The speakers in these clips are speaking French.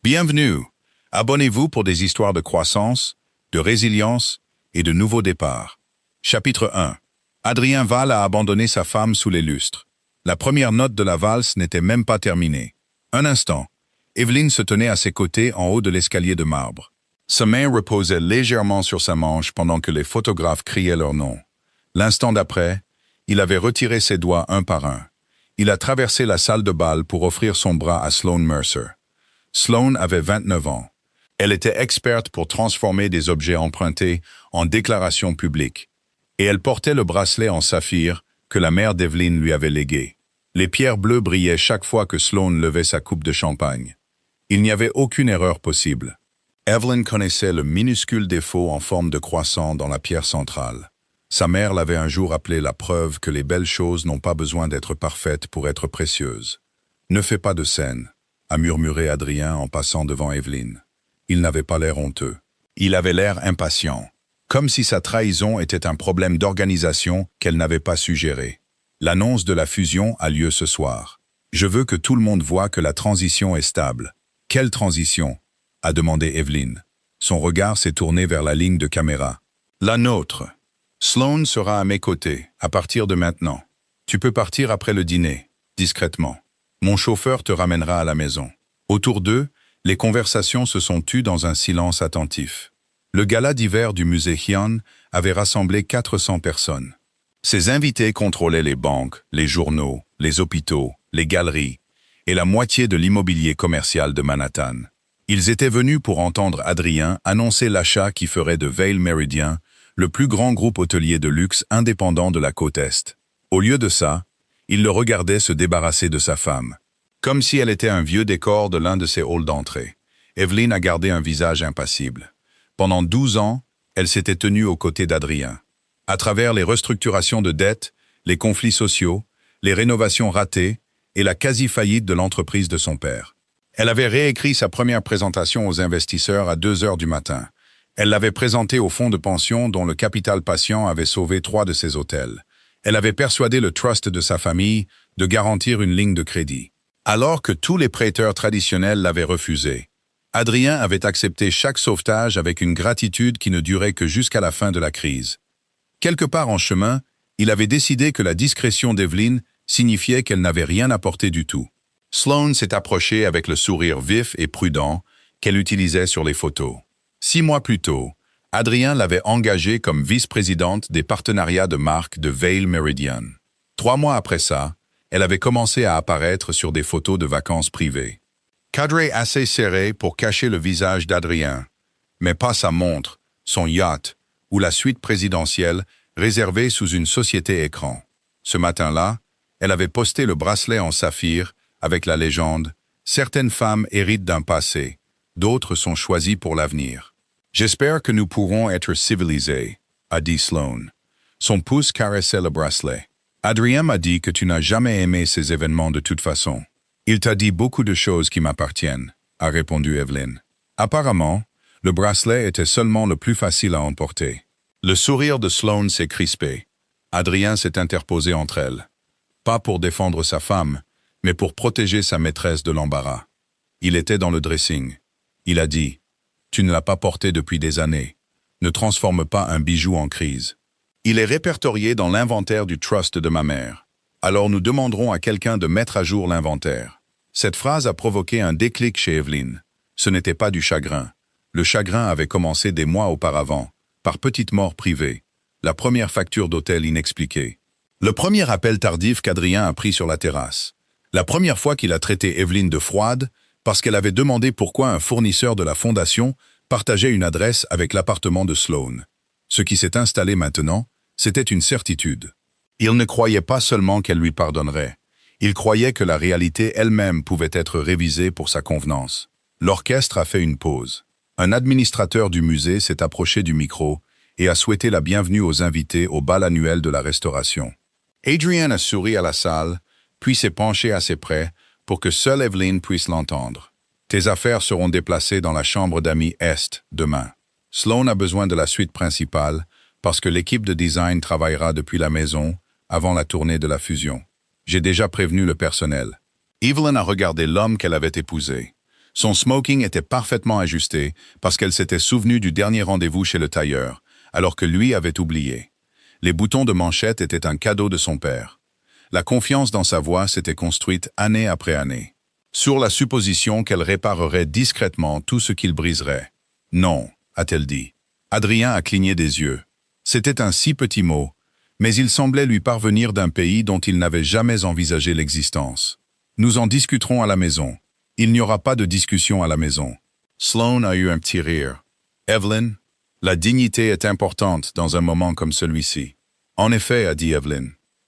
Bienvenue. Abonnez-vous pour des histoires de croissance, de résilience et de nouveaux départs. Chapitre 1. Adrien Val a abandonné sa femme sous les lustres. La première note de la valse n'était même pas terminée. Un instant, Evelyne se tenait à ses côtés en haut de l'escalier de marbre. Sa main reposait légèrement sur sa manche pendant que les photographes criaient leur nom. L'instant d'après, il avait retiré ses doigts un par un. Il a traversé la salle de bal pour offrir son bras à Sloane Mercer. Sloane avait 29 ans. Elle était experte pour transformer des objets empruntés en déclarations publiques. Et elle portait le bracelet en saphir que la mère d'Evelyne lui avait légué. Les pierres bleues brillaient chaque fois que Sloane levait sa coupe de champagne. Il n'y avait aucune erreur possible. Evelyn connaissait le minuscule défaut en forme de croissant dans la pierre centrale. Sa mère l'avait un jour appelé la preuve que les belles choses n'ont pas besoin d'être parfaites pour être précieuses. « Ne fais pas de scène », a murmuré Adrien en passant devant Evelyne. Il n'avait pas l'air honteux. Il avait l'air impatient, comme si sa trahison était un problème d'organisation qu'elle n'avait pas su gérer. L'annonce de la fusion a lieu ce soir. Je veux que tout le monde voie que la transition est stable. Quelle transition ? A demandé Evelyne. Son regard s'est tourné vers la ligne de caméra. La nôtre. Sloane sera à mes côtés, à partir de maintenant. Tu peux partir après le dîner, discrètement. Mon chauffeur te ramènera à la maison. Autour d'eux, les conversations se sont tues dans un silence attentif. Le gala d'hiver du musée Hyun avait rassemblé 400 personnes. Ses invités contrôlaient les banques, les journaux, les hôpitaux, les galeries et la moitié de l'immobilier commercial de Manhattan. Ils étaient venus pour entendre Adrien annoncer l'achat qui ferait de Vail Meridian le plus grand groupe hôtelier de luxe indépendant de la côte Est. Au lieu de ça, il le regardait se débarrasser de sa femme. Comme si elle était un vieux décor de l'un de ses halls d'entrée. Evelyne a gardé un visage impassible. Pendant 12 ans, elle s'était tenue aux côtés d'Adrien. À travers les restructurations de dettes, les conflits sociaux, les rénovations ratées et la quasi-faillite de l'entreprise de son père. Elle avait réécrit sa première présentation aux investisseurs à 2 heures du matin. Elle l'avait présentée au fonds de pension dont le capital patient avait sauvé 3 de ses hôtels. Elle avait persuadé le trust de sa famille de garantir une ligne de crédit. Alors que tous les prêteurs traditionnels l'avaient refusé, Adrien avait accepté chaque sauvetage avec une gratitude qui ne durait que jusqu'à la fin de la crise. Quelque part en chemin, il avait décidé que la discrétion d'Evelyne signifiait qu'elle n'avait rien apporté du tout. Sloane s'est approchée avec le sourire vif et prudent qu'elle utilisait sur les photos. 6 mois plus tôt, Adrien l'avait engagée comme vice-présidente des partenariats de marque de Vail Meridian. 3 mois après ça, elle avait commencé à apparaître sur des photos de vacances privées. Cadré assez serré pour cacher le visage d'Adrien, mais pas sa montre, son yacht ou la suite présidentielle réservée sous une société écran. Ce matin-là, elle avait posté le bracelet en saphir avec la légende « Certaines femmes héritent d'un passé, d'autres sont choisies pour l'avenir. » « J'espère que nous pourrons être civilisés, » a dit Sloane. Son pouce caressait le bracelet. « Adrien m'a dit que tu n'as jamais aimé ces événements de toute façon. »« Il t'a dit beaucoup de choses qui m'appartiennent, » a répondu Evelyne. Apparemment, le bracelet était seulement le plus facile à emporter. Le sourire de Sloane s'est crispé. Adrien s'est interposé entre elles. Pas pour défendre sa femme, mais pour protéger sa maîtresse de l'embarras. Il était dans le dressing. Il a dit « Tu ne l'as pas porté depuis des années. Ne transforme pas un bijou en crise. » Il est répertorié dans l'inventaire du trust de ma mère. Alors nous demanderons à quelqu'un de mettre à jour l'inventaire. Cette phrase a provoqué un déclic chez Evelyne. Ce n'était pas du chagrin. Le chagrin avait commencé des mois auparavant, par petite mort privée. La première facture d'hôtel inexpliquée. Le premier appel tardif qu'Adrien a pris sur la terrasse. La première fois qu'il a traité Evelyne de froide, parce qu'elle avait demandé pourquoi un fournisseur de la fondation partageait une adresse avec l'appartement de Sloane. Ce qui s'est installé maintenant, c'était une certitude. Il ne croyait pas seulement qu'elle lui pardonnerait. Il croyait que la réalité elle-même pouvait être révisée pour sa convenance. L'orchestre a fait une pause. Un administrateur du musée s'est approché du micro et a souhaité la bienvenue aux invités au bal annuel de la restauration. Adrien a souri à la salle, puis s'est penché assez près pour que seule Evelyne puisse l'entendre. « Tes affaires seront déplacées dans la chambre d'amis Est demain. Sloane a besoin de la suite principale parce que l'équipe de design travaillera depuis la maison avant la tournée de la fusion. J'ai déjà prévenu le personnel. » Evelyn a regardé l'homme qu'elle avait épousé. Son smoking était parfaitement ajusté parce qu'elle s'était souvenue du dernier rendez-vous chez le tailleur, alors que lui avait oublié. Les boutons de manchette étaient un cadeau de son père. La confiance dans sa voix s'était construite année après année, sur la supposition qu'elle réparerait discrètement tout ce qu'il briserait. « Non », a-t-elle dit. Adrien a cligné des yeux. C'était un si petit mot, mais il semblait lui parvenir d'un pays dont il n'avait jamais envisagé l'existence. « Nous en discuterons à la maison. » Il n'y aura pas de discussion à la maison. Sloane a eu un petit rire. Evelyn, la dignité est importante dans un moment comme celui-ci. En effet, a dit Evelyn.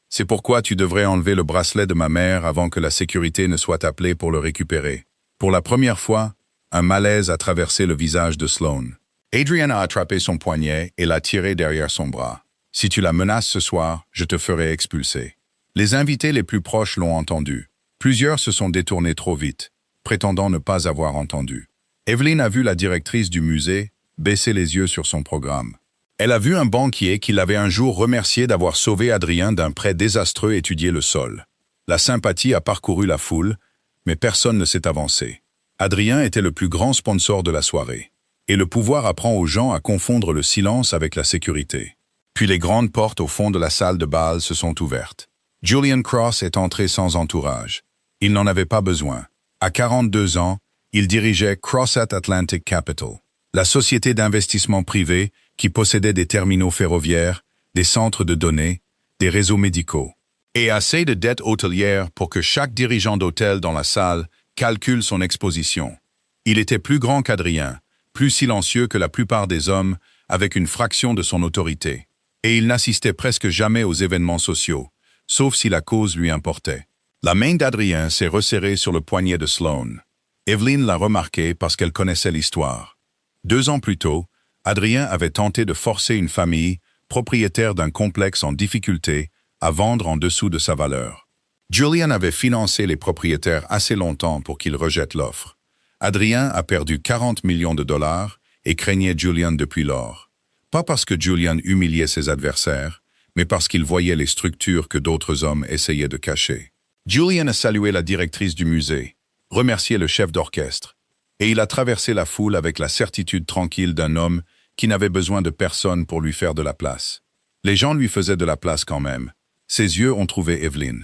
C'est pourquoi tu devrais enlever le bracelet de ma mère avant que la sécurité ne soit appelée pour le récupérer. Pour la première fois, un malaise a traversé le visage de Sloane. Adrian a attrapé son poignet et l'a tiré derrière son bras. Si tu la menaces ce soir, je te ferai expulser. Les invités les plus proches l'ont entendu. Plusieurs se sont détournés trop vite, prétendant ne pas avoir entendu. Evelyn a vu la directrice du musée baisser les yeux sur son programme. Elle a vu un banquier qui l'avait un jour remercié d'avoir sauvé Adrien d'un prêt désastreux étudier le sol. La sympathie a parcouru la foule, mais personne ne s'est avancé. Adrien était le plus grand sponsor de la soirée. Et le pouvoir apprend aux gens à confondre le silence avec la sécurité. Puis les grandes portes au fond de la salle de bal se sont ouvertes. Julian Cross est entré sans entourage. Il n'en avait pas besoin. À 42 ans, il dirigeait Crossett Atlantic Capital, la société d'investissement privé qui possédait des terminaux ferroviaires, des centres de données, des réseaux médicaux, et assez de dettes hôtelières pour que chaque dirigeant d'hôtel dans la salle calcule son exposition. Il était plus grand qu'Adrien, plus silencieux que la plupart des hommes, avec une fraction de son autorité. Et il n'assistait presque jamais aux événements sociaux, sauf si la cause lui importait. La main d'Adrien s'est resserrée sur le poignet de Sloane. Evelyn l'a remarqué parce qu'elle connaissait l'histoire. 2 ans plus tôt, Adrien avait tenté de forcer une famille, propriétaire d'un complexe en difficulté, à vendre en dessous de sa valeur. Julian avait financé les propriétaires assez longtemps pour qu'ils rejettent l'offre. Adrien a perdu 40 millions de dollars et craignait Julian depuis lors. Pas parce que Julian humiliait ses adversaires, mais parce qu'il voyait les structures que d'autres hommes essayaient de cacher. Julian a salué la directrice du musée, remercié le chef d'orchestre, et il a traversé la foule avec la certitude tranquille d'un homme qui n'avait besoin de personne pour lui faire de la place. Les gens lui faisaient de la place quand même. Ses yeux ont trouvé Evelyn.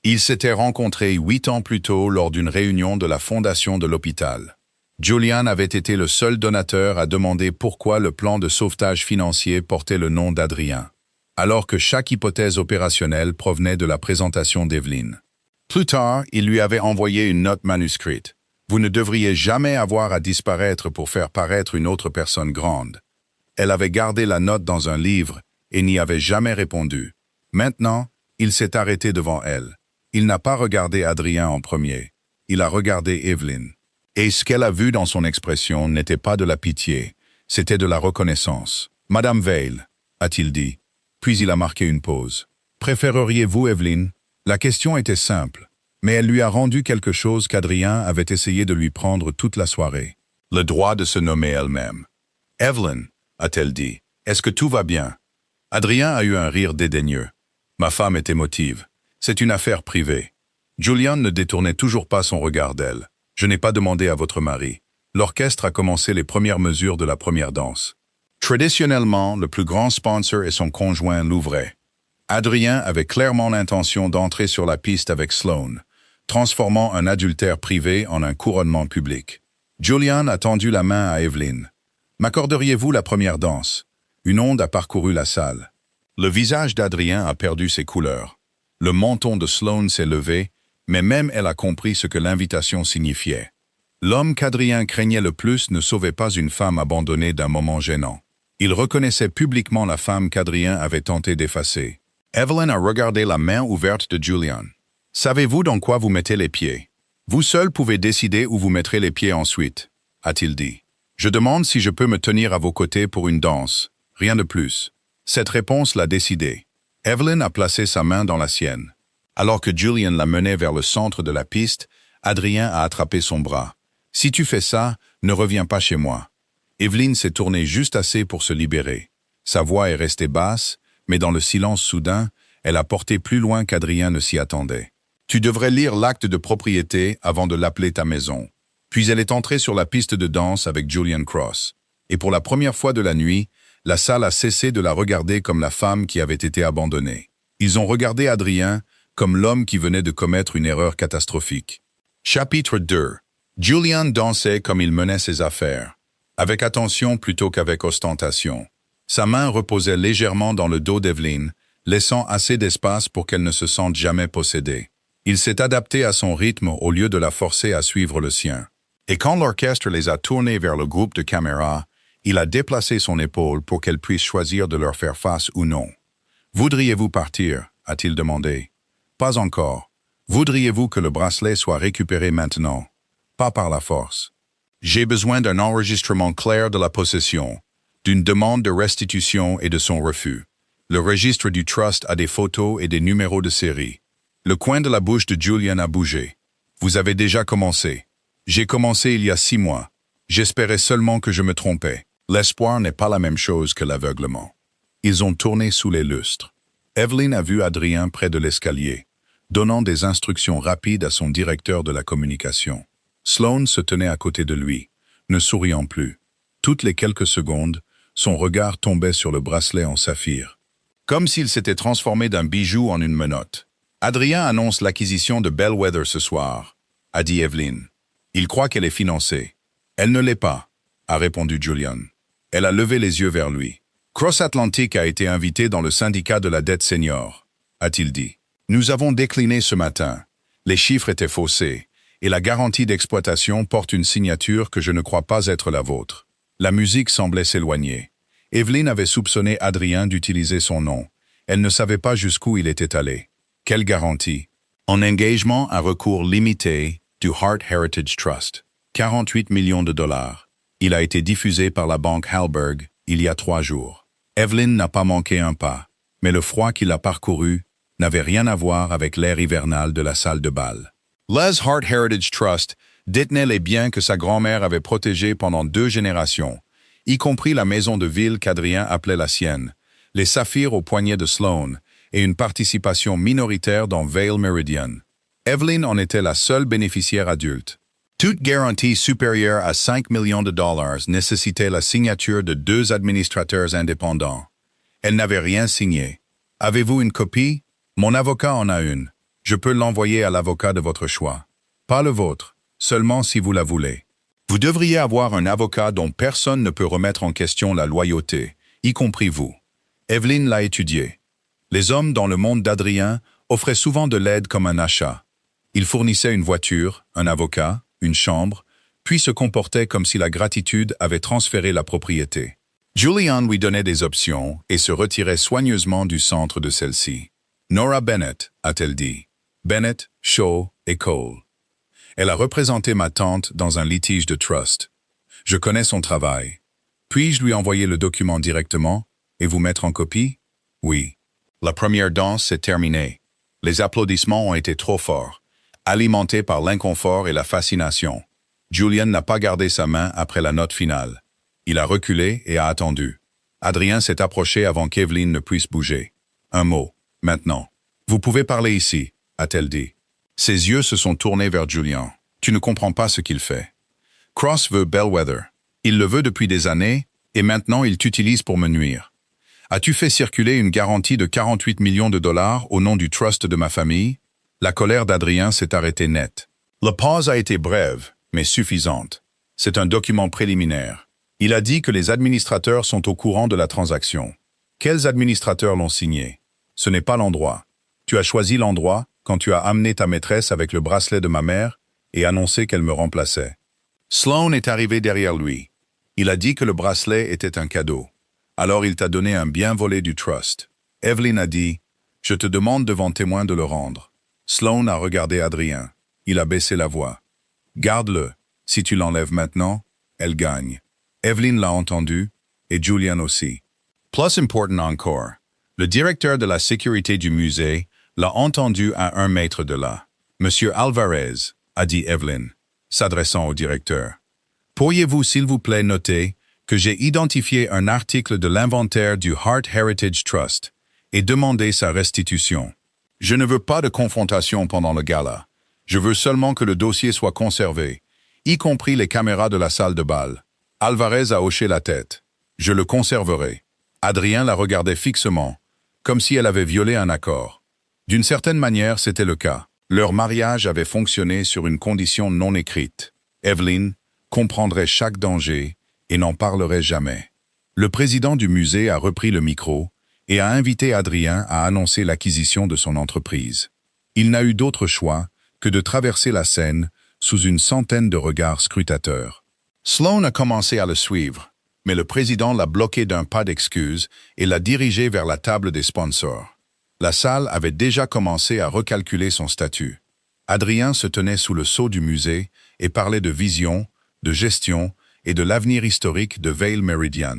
Ils s'étaient rencontrés 8 ans plus tôt lors d'une réunion de la fondation de l'hôpital. Julian avait été le seul donateur à demander pourquoi le plan de sauvetage financier portait le nom d'Adrien, alors que chaque hypothèse opérationnelle provenait de la présentation d'Evelyn. Plus tard, il lui avait envoyé une note manuscrite. « Vous ne devriez jamais avoir à disparaître pour faire paraître une autre personne grande. » Elle avait gardé la note dans un livre et n'y avait jamais répondu. Maintenant, il s'est arrêté devant elle. Il n'a pas regardé Adrien en premier. Il a regardé Evelyn. Et ce qu'elle a vu dans son expression n'était pas de la pitié, c'était de la reconnaissance. « Madame Vail, » a-t-il dit. Puis il a marqué une pause. « Préféreriez-vous Evelyn ?» La question était simple, mais elle lui a rendu quelque chose qu'Adrien avait essayé de lui prendre toute la soirée. Le droit de se nommer elle-même. « Evelyn, » a-t-elle dit, « est-ce que tout va bien ?» Adrien a eu un rire dédaigneux. « Ma femme est émotive. C'est une affaire privée. » Julian ne détournait toujours pas son regard d'elle. « Je n'ai pas demandé à votre mari. » L'orchestre a commencé les premières mesures de la première danse. Traditionnellement, le plus grand sponsor et son conjoint l'ouvraient. Adrien avait clairement l'intention d'entrer sur la piste avec Sloane, transformant un adultère privé en un couronnement public. Julian a tendu la main à Evelyn. « M'accorderiez-vous la première danse ?» Une onde a parcouru la salle. Le visage d'Adrien a perdu ses couleurs. Le menton de Sloane s'est levé, mais même elle a compris ce que l'invitation signifiait. L'homme qu'Adrien craignait le plus ne sauvait pas une femme abandonnée d'un moment gênant. Il reconnaissait publiquement la femme qu'Adrien avait tenté d'effacer. Evelyn a regardé la main ouverte de Julian. « Savez-vous dans quoi vous mettez les pieds? Vous seul pouvez décider où vous mettrez les pieds ensuite, » a-t-il dit. « Je demande si je peux me tenir à vos côtés pour une danse. Rien de plus. » Cette réponse l'a décidé. Evelyn a placé sa main dans la sienne. Alors que Julian la menait vers le centre de la piste, Adrien a attrapé son bras. « Si tu fais ça, ne reviens pas chez moi. » Evelyn s'est tournée juste assez pour se libérer. Sa voix est restée basse, mais dans le silence soudain, elle a porté plus loin qu'Adrien ne s'y attendait. « Tu devrais lire l'acte de propriété avant de l'appeler ta maison. » Puis elle est entrée sur la piste de danse avec Julian Cross. Et pour la première fois de la nuit, la salle a cessé de la regarder comme la femme qui avait été abandonnée. Ils ont regardé Adrien comme l'homme qui venait de commettre une erreur catastrophique. Chapitre 2. Julian dansait comme il menait ses affaires, avec attention plutôt qu'avec ostentation. Sa main reposait légèrement dans le dos d'Evelyn, laissant assez d'espace pour qu'elle ne se sente jamais possédée. Il s'est adapté à son rythme au lieu de la forcer à suivre le sien. Et quand l'orchestre les a tournés vers le groupe de caméras, il a déplacé son épaule pour qu'elle puisse choisir de leur faire face ou non. « Voudriez-vous partir ?» a-t-il demandé. « Pas encore. Voudriez-vous que le bracelet soit récupéré maintenant? Pas par la force. J'ai besoin d'un enregistrement clair de la possession, d'une demande de restitution et de son refus. Le registre du trust a des photos et des numéros de série. » Le coin de la bouche de Julian a bougé. « Vous avez déjà commencé. J'ai commencé il y a 6 mois. J'espérais seulement que je me trompais. L'espoir n'est pas la même chose que l'aveuglement. » Ils ont tourné sous les lustres. Evelyn a vu Adrien près de l'escalier, donnant des instructions rapides à son directeur de la communication. Sloane se tenait à côté de lui, ne souriant plus. Toutes les quelques secondes, son regard tombait sur le bracelet en saphir. Comme s'il s'était transformé d'un bijou en une menotte. « Adrien annonce l'acquisition de Bellwether ce soir », a dit Evelyn. « Il croit qu'elle est financée. »« Elle ne l'est pas », a répondu Julian. Elle a levé les yeux vers lui. « Cross Atlantic a été invité dans le syndicat de la dette senior », a-t-il dit. « Nous avons décliné ce matin. Les chiffres étaient faussés, et la garantie d'exploitation porte une signature que je ne crois pas être la vôtre. » La musique semblait s'éloigner. Evelyn avait soupçonné Adrien d'utiliser son nom. Elle ne savait pas jusqu'où il était allé. Quelle garantie? En engagement à recours limité du Hart Heritage Trust. 48 millions de dollars. Il a été diffusé par la banque Halberg il y a 3 jours. Evelyn n'a pas manqué un pas, mais le froid qui l'a parcouru n'avait rien à voir avec l'air hivernal de la salle de bal. Les Hart Heritage Trust détenait les biens que sa grand-mère avait protégés pendant 2 générations, y compris la maison de ville qu'Adrien appelait la sienne, les saphirs au poignet de Sloane et une participation minoritaire dans Vale Meridian. Evelyn en était la seule bénéficiaire adulte. Toute garantie supérieure à 5 millions de dollars nécessitait la signature de 2 administrateurs indépendants. Elle n'avait rien signé. Avez-vous une copie? Mon avocat en a une. Je peux l'envoyer à l'avocat de votre choix. Pas le vôtre, seulement si vous la voulez. Vous devriez avoir un avocat dont personne ne peut remettre en question la loyauté, y compris vous. Evelyn l'a étudié. Les hommes dans le monde d'Adrien offraient souvent de l'aide comme un achat. Ils fournissaient une voiture, un avocat, une chambre, puis se comportaient comme si la gratitude avait transféré la propriété. Julian lui donnait des options et se retirait soigneusement du centre de celle-ci. Nora Bennett, a-t-elle dit. Bennett, Shaw et Cole. Elle a représenté ma tante dans un litige de trust. Je connais son travail. Puis-je lui envoyer le document directement et vous mettre en copie? Oui. La première danse s'est terminée. Les applaudissements ont été trop forts, alimentés par l'inconfort et la fascination. Julian n'a pas gardé sa main après la note finale. Il a reculé et a attendu. Adrien s'est approché avant qu'Evelyn ne puisse bouger. Un mot, maintenant. Vous pouvez parler ici, a-t-elle dit. Ses yeux se sont tournés vers Julian. Tu ne comprends pas ce qu'il fait. Cross veut Bellwether. Il le veut depuis des années, et maintenant il t'utilise pour me nuire. As-tu fait circuler une garantie de 48 millions de dollars au nom du trust de ma famille? La colère d'Adrien s'est arrêtée net. La pause a été brève, mais suffisante. C'est un document préliminaire. Il a dit que les administrateurs sont au courant de la transaction. Quels administrateurs l'ont signé? Ce n'est pas l'endroit. Tu as choisi l'endroit quand tu as amené ta maîtresse avec le bracelet de ma mère et annoncé qu'elle me remplaçait. Sloane est arrivé derrière lui. Il a dit que le bracelet était un cadeau. Alors il t'a donné un bien volé du trust. Evelyn a dit « Je te demande devant témoin de le rendre ». Sloane a regardé Adrien. Il a baissé la voix. « Garde-le. Si tu l'enlèves maintenant, elle gagne. » Evelyn l'a entendu, et Julian aussi. Plus important encore, le directeur de la sécurité du musée l'a entendu à 1 mètre de là. « Monsieur Alvarez », a dit Evelyn, s'adressant au directeur. « Pourriez-vous s'il vous plaît noter que j'ai identifié un article de l'inventaire du Hart Heritage Trust et demandé sa restitution. Je ne veux pas de confrontation pendant le gala. Je veux seulement que le dossier soit conservé. y compris les caméras de la salle de bal. Alvarez a hoché la tête. Je le conserverai. Adrien la regardait fixement, comme si elle avait violé un accord. D'une certaine manière, c'était le cas. Leur mariage avait fonctionné sur une condition non écrite. Evelyn comprendrait chaque danger et n'en parlerait jamais. Le président du musée a repris le micro et a invité Adrien à annoncer l'acquisition de son entreprise. Il n'a eu d'autre choix que de traverser la scène sous une centaine de regards scrutateurs. Sloan a commencé à le suivre, mais le président l'a bloqué d'un pas d'excuse et l'a dirigé vers la table des sponsors. La salle avait déjà commencé à recalculer son statut. Adrien se tenait sous le sceau du musée et parlait de vision, de gestion et de l'avenir historique de Vail Meridian.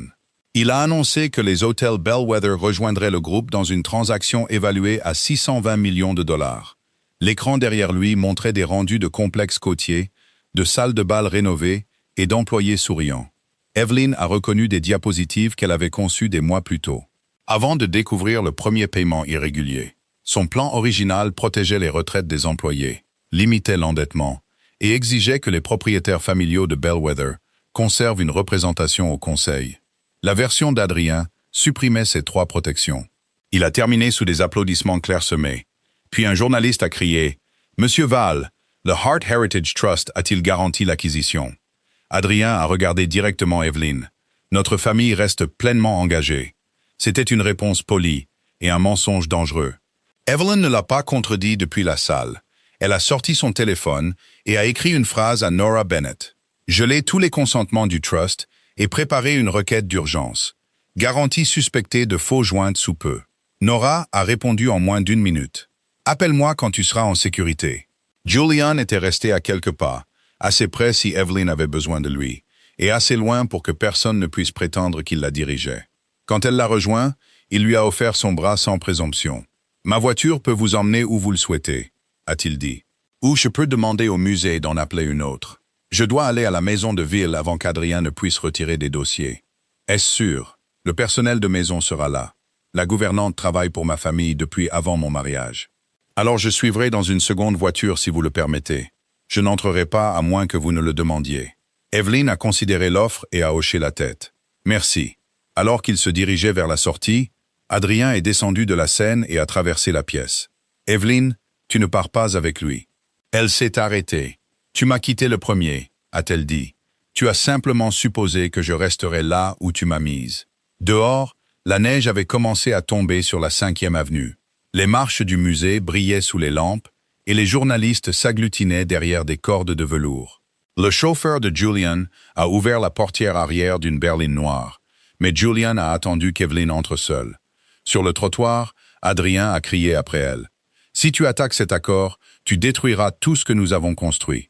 Il a annoncé que les hôtels Bellwether rejoindraient le groupe dans une transaction évaluée à 620 millions de dollars. L'écran derrière lui montrait des rendus de complexes côtiers, de salles de bal rénovées et d'employés souriants. Evelyn a reconnu des diapositives qu'elle avait conçues des mois plus tôt. Avant de découvrir le premier paiement irrégulier, son plan original protégeait les retraites des employés, limitait l'endettement et exigeait que les propriétaires familiaux de Bellwether conservent une représentation au conseil. La version d'Adrien supprimait ces trois protections. Il a terminé sous des applaudissements clairsemés. Puis un journaliste a crié « Monsieur Val, le Hart Heritage Trust a-t-il garanti l'acquisition ?» Adrien a regardé directement Evelyn. « Notre famille reste pleinement engagée. » C'était une réponse polie et un mensonge dangereux. Evelyn ne l'a pas contredit depuis la salle. Elle a sorti son téléphone et a écrit une phrase à Nora Bennett. « Gelez tous les consentements du trust et préparez une requête d'urgence. Garantie suspectée de faux jointes sous peu. » Nora a répondu en moins d'1 minute. « Appelle-moi quand tu seras en sécurité. » Julian était resté à quelques pas, assez près si Evelyn avait besoin de lui, et assez loin pour que personne ne puisse prétendre qu'il la dirigeait. Quand elle l'a rejoint, il lui a offert son bras sans présomption. « Ma voiture peut vous emmener où vous le souhaitez, » a-t-il dit. « Ou je peux demander au musée d'en appeler une autre. Je dois aller à la maison de ville avant qu'Adrien ne puisse retirer des dossiers. » « Est-ce sûr? Le personnel de maison sera là. La gouvernante travaille pour ma famille depuis avant mon mariage. Alors je suivrai dans une seconde voiture si vous le permettez. Je n'entrerai pas à moins que vous ne le demandiez. » Evelyn a considéré l'offre et a hoché la tête. « Merci. » Alors qu'il se dirigeait vers la sortie, Adrien est descendu de la scène et a traversé la pièce. « Evelyn, tu ne pars pas avec lui. » Elle s'est arrêtée. « Tu m'as quitté le premier, » a-t-elle dit. « Tu as simplement supposé que je resterais là où tu m'as mise. » Dehors, la neige avait commencé à tomber sur la 5e avenue. Les marches du musée brillaient sous les lampes et les journalistes s'agglutinaient derrière des cordes de velours. Le chauffeur de Julian a ouvert la portière arrière d'une berline noire, mais Julian a attendu qu'Evelyn entre seule. Sur le trottoir, Adrien a crié après elle. « Si tu attaques cet accord, tu détruiras tout ce que nous avons construit. »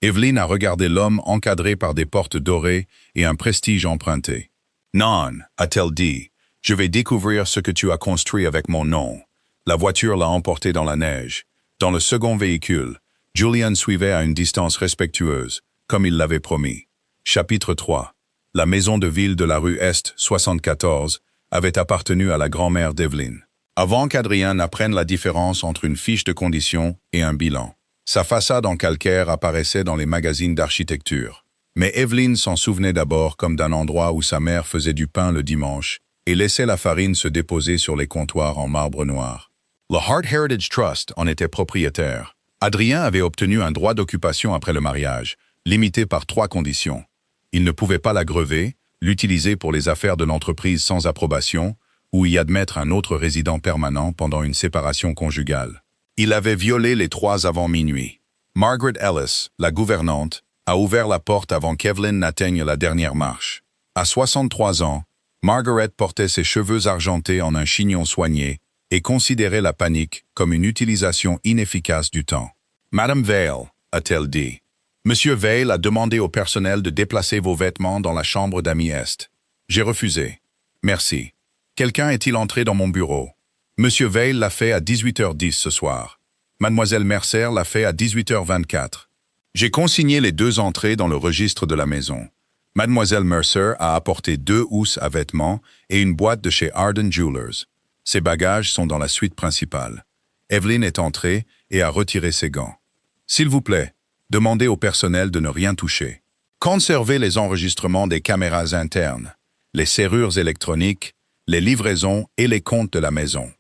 Evelyn a regardé l'homme encadré par des portes dorées et un prestige emprunté. « Non, a-t-elle dit, je vais découvrir ce que tu as construit avec mon nom. » La voiture l'a emporté dans la neige. Dans le second véhicule, Julian suivait à une distance respectueuse, comme il l'avait promis. Chapitre 3. La maison de ville de la rue Est 74 avait appartenu à la grand-mère d'Evelyn. Avant qu'Adrien n'apprenne la différence entre une fiche de condition et un bilan. Sa façade en calcaire apparaissait dans les magazines d'architecture. Mais Evelyn s'en souvenait d'abord comme d'un endroit où sa mère faisait du pain le dimanche et laissait la farine se déposer sur les comptoirs en marbre noir. Le Hart Heritage Trust en était propriétaire. Adrien avait obtenu un droit d'occupation après le mariage, limité par 3 conditions. Il ne pouvait pas la grever, l'utiliser pour les affaires de l'entreprise sans approbation, ou y admettre un autre résident permanent pendant une séparation conjugale. Il avait violé les 3 avant minuit. Margaret Ellis, la gouvernante, a ouvert la porte avant qu'Evelyn n'atteigne la dernière marche. À 63 ans, Margaret portait ses cheveux argentés en un chignon soigné et considérait la panique comme une utilisation inefficace du temps. « Madame Vail, a-t-elle dit. Monsieur Vail a demandé au personnel de déplacer vos vêtements dans la chambre d'amis Est. J'ai refusé. Merci. Quelqu'un est-il entré dans mon bureau? Monsieur Vail l'a fait à 18h10 ce soir. Mademoiselle Mercer l'a fait à 18h24. J'ai consigné les 2 entrées dans le registre de la maison. Mademoiselle Mercer a apporté 2 housses à vêtements et une boîte de chez Arden Jewelers. Ses bagages sont dans la suite principale. Evelyn est entrée et a retiré ses gants. « S'il vous plaît, Demandez au personnel de ne rien toucher. Conservez les enregistrements des caméras internes, les serrures électroniques, les livraisons et les comptes de la maison.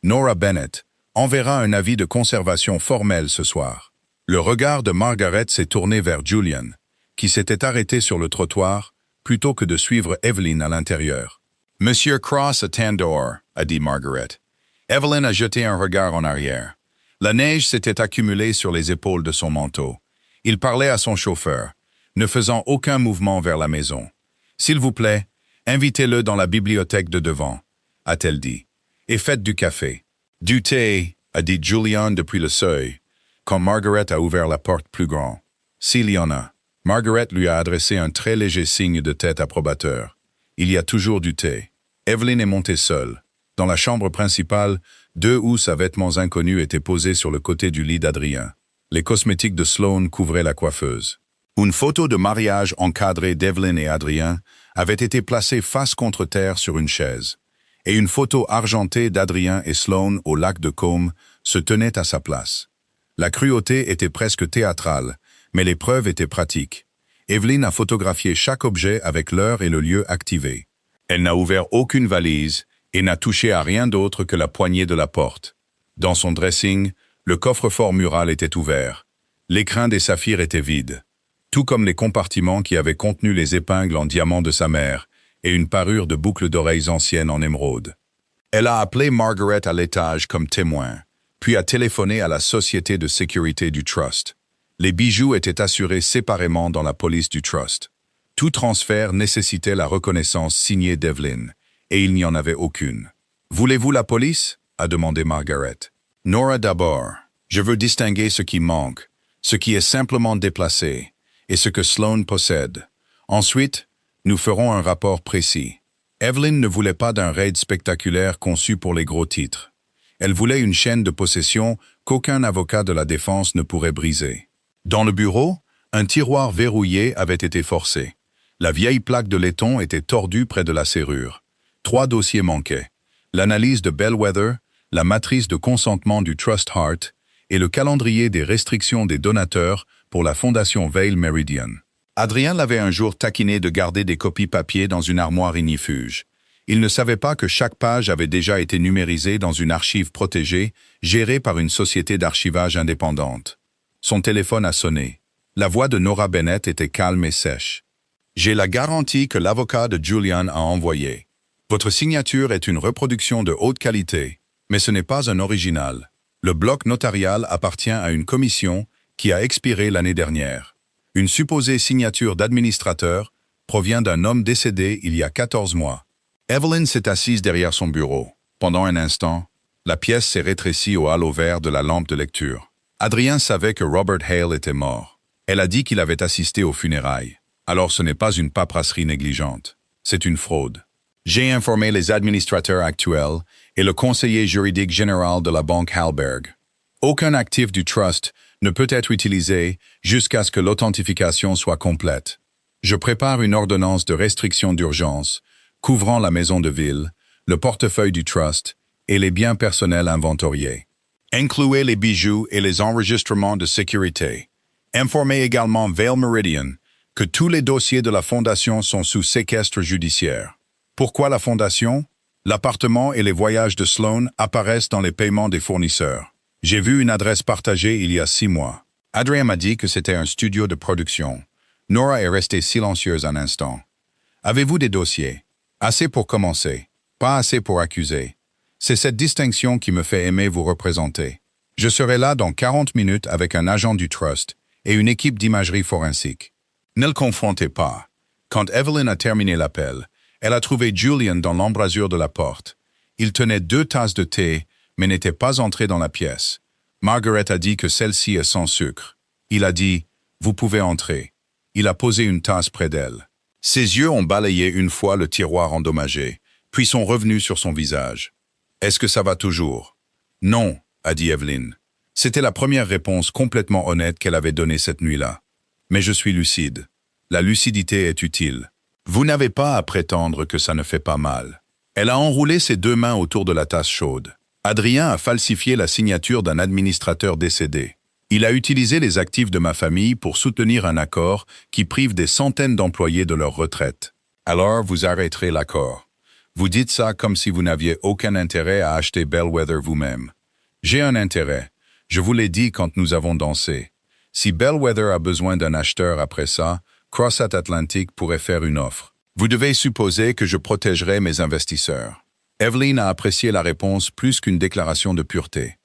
Nora Bennett enverra un avis de conservation formel ce soir. Le regard de Margaret s'est tourné vers Julian, qui s'était arrêté sur le trottoir plutôt que de suivre Evelyn à l'intérieur. « Monsieur Cross attend dehors », a dit Margaret. Evelyn a jeté un regard en arrière. La neige s'était accumulée sur les épaules de son manteau. Il parlait à son chauffeur, ne faisant aucun mouvement vers la maison. « S'il vous plaît, invitez-le dans la bibliothèque de devant », a-t-elle dit. « Et faites du café. »« Du thé », a dit Julian depuis le seuil, quand Margaret a ouvert la porte plus grand. « S'il y en a ». Margaret lui a adressé un très léger signe de tête approbateur. « Il y a toujours du thé. » Evelyn est montée seule. Dans la chambre principale, 2 housses à vêtements inconnus étaient posées sur le côté du lit d'Adrien. Les cosmétiques de Sloane couvraient la coiffeuse. Une photo de mariage encadrée d'Evelyn et Adrien avait été placée face contre terre sur une chaise, et une photo argentée d'Adrien et Sloane au lac de Côme se tenait à sa place. La cruauté était presque théâtrale, mais les preuves étaient pratiques. Evelyn a photographié chaque objet avec l'heure et le lieu activés. Elle n'a ouvert aucune valise et n'a touché à rien d'autre que la poignée de la porte. Dans son dressing, le coffre-fort mural était ouvert. L'écrin des saphirs était vide, tout comme les compartiments qui avaient contenu les épingles en diamant de sa mère et une parure de boucles d'oreilles anciennes en émeraude. Elle a appelé Margaret à l'étage comme témoin, puis a téléphoné à la société de sécurité du Trust. Les bijoux étaient assurés séparément dans la police du Trust. Tout transfert nécessitait la reconnaissance signée d'Evelyn, et il n'y en avait aucune. « Voulez-vous la police ?» a demandé Margaret. « Nora d'abord. Je veux distinguer ce qui manque, ce qui est simplement déplacé, et ce que Sloane possède. Ensuite, nous ferons un rapport précis. » Evelyn ne voulait pas d'un raid spectaculaire conçu pour les gros titres. Elle voulait une chaîne de possession qu'aucun avocat de la défense ne pourrait briser. Dans le bureau, un tiroir verrouillé avait été forcé. La vieille plaque de laiton était tordue près de la serrure. 3 dossiers manquaient. L'analyse de Bellwether, la matrice de consentement du Trust Heart et le calendrier des restrictions des donateurs pour la Fondation Vail Meridian. Adrien l'avait un jour taquiné de garder des copies papier dans une armoire ignifuge. Il ne savait pas que chaque page avait déjà été numérisée dans une archive protégée, gérée par une société d'archivage indépendante. Son téléphone a sonné. La voix de Nora Bennett était calme et sèche. « J'ai la garantie que l'avocat de Julian a envoyé. Votre signature est une reproduction de haute qualité, mais ce n'est pas un original. Le bloc notarial appartient à une commission qui a expiré l'année dernière. Une supposée signature d'administrateur provient d'un homme décédé il y a 14 mois. » Evelyn s'est assise derrière son bureau. Pendant un instant, la pièce s'est rétrécie au halo vert de la lampe de lecture. Adrien savait que Robert Hale était mort. Elle a dit qu'il avait assisté aux funérailles. Alors ce n'est pas une paperasserie négligente. C'est une fraude. J'ai informé les administrateurs actuels et le conseiller juridique général de la banque Halberg. Aucun actif du Trust ne peut être utilisé jusqu'à ce que l'authentification soit complète. Je prépare une ordonnance de restriction d'urgence couvrant la maison de ville, le portefeuille du Trust et les biens personnels inventoriés. Incluez les bijoux et les enregistrements de sécurité. Informez également Vail Meridian que tous les dossiers de la Fondation sont sous séquestre judiciaire. Pourquoi la Fondation? L'appartement et les voyages de Sloane apparaissent dans les paiements des fournisseurs. J'ai vu une adresse partagée il y a 6 mois. Adrien m'a dit que c'était un studio de production. Nora est restée silencieuse un instant. Avez-vous des dossiers? Assez pour commencer, pas assez pour accuser. C'est cette distinction qui me fait aimer vous représenter. Je serai là dans 40 minutes avec un agent du Trust et une équipe d'imagerie forensique. Ne le confrontez pas. Quand Evelyn a terminé l'appel, elle a trouvé Julian dans l'embrasure de la porte. Il tenait 2 tasses de thé, mais n'était pas entré dans la pièce. Margaret a dit que celle-ci est sans sucre. Il a dit « Vous pouvez entrer ». Il a posé une tasse près d'elle. Ses yeux ont balayé une fois le tiroir endommagé, puis sont revenus sur son visage. « Est-ce que ça va toujours ?»« Non », a dit Evelyn. C'était la première réponse complètement honnête qu'elle avait donnée cette nuit-là. Mais je suis lucide. La lucidité est utile. Vous n'avez pas à prétendre que ça ne fait pas mal. Elle a enroulé ses 2 mains autour de la tasse chaude. Adrien a falsifié la signature d'un administrateur décédé. Il a utilisé les actifs de ma famille pour soutenir un accord qui prive des centaines d'employés de leur retraite. Alors vous arrêterez l'accord. Vous dites ça comme si vous n'aviez aucun intérêt à acheter Bellwether vous-même. J'ai un intérêt. Je vous l'ai dit quand nous avons dansé. Si Bellwether a besoin d'un acheteur après ça, CrossAt Atlantic pourrait faire une offre. Vous devez supposer que je protégerai mes investisseurs. Evelyn a apprécié la réponse plus qu'une déclaration de pureté.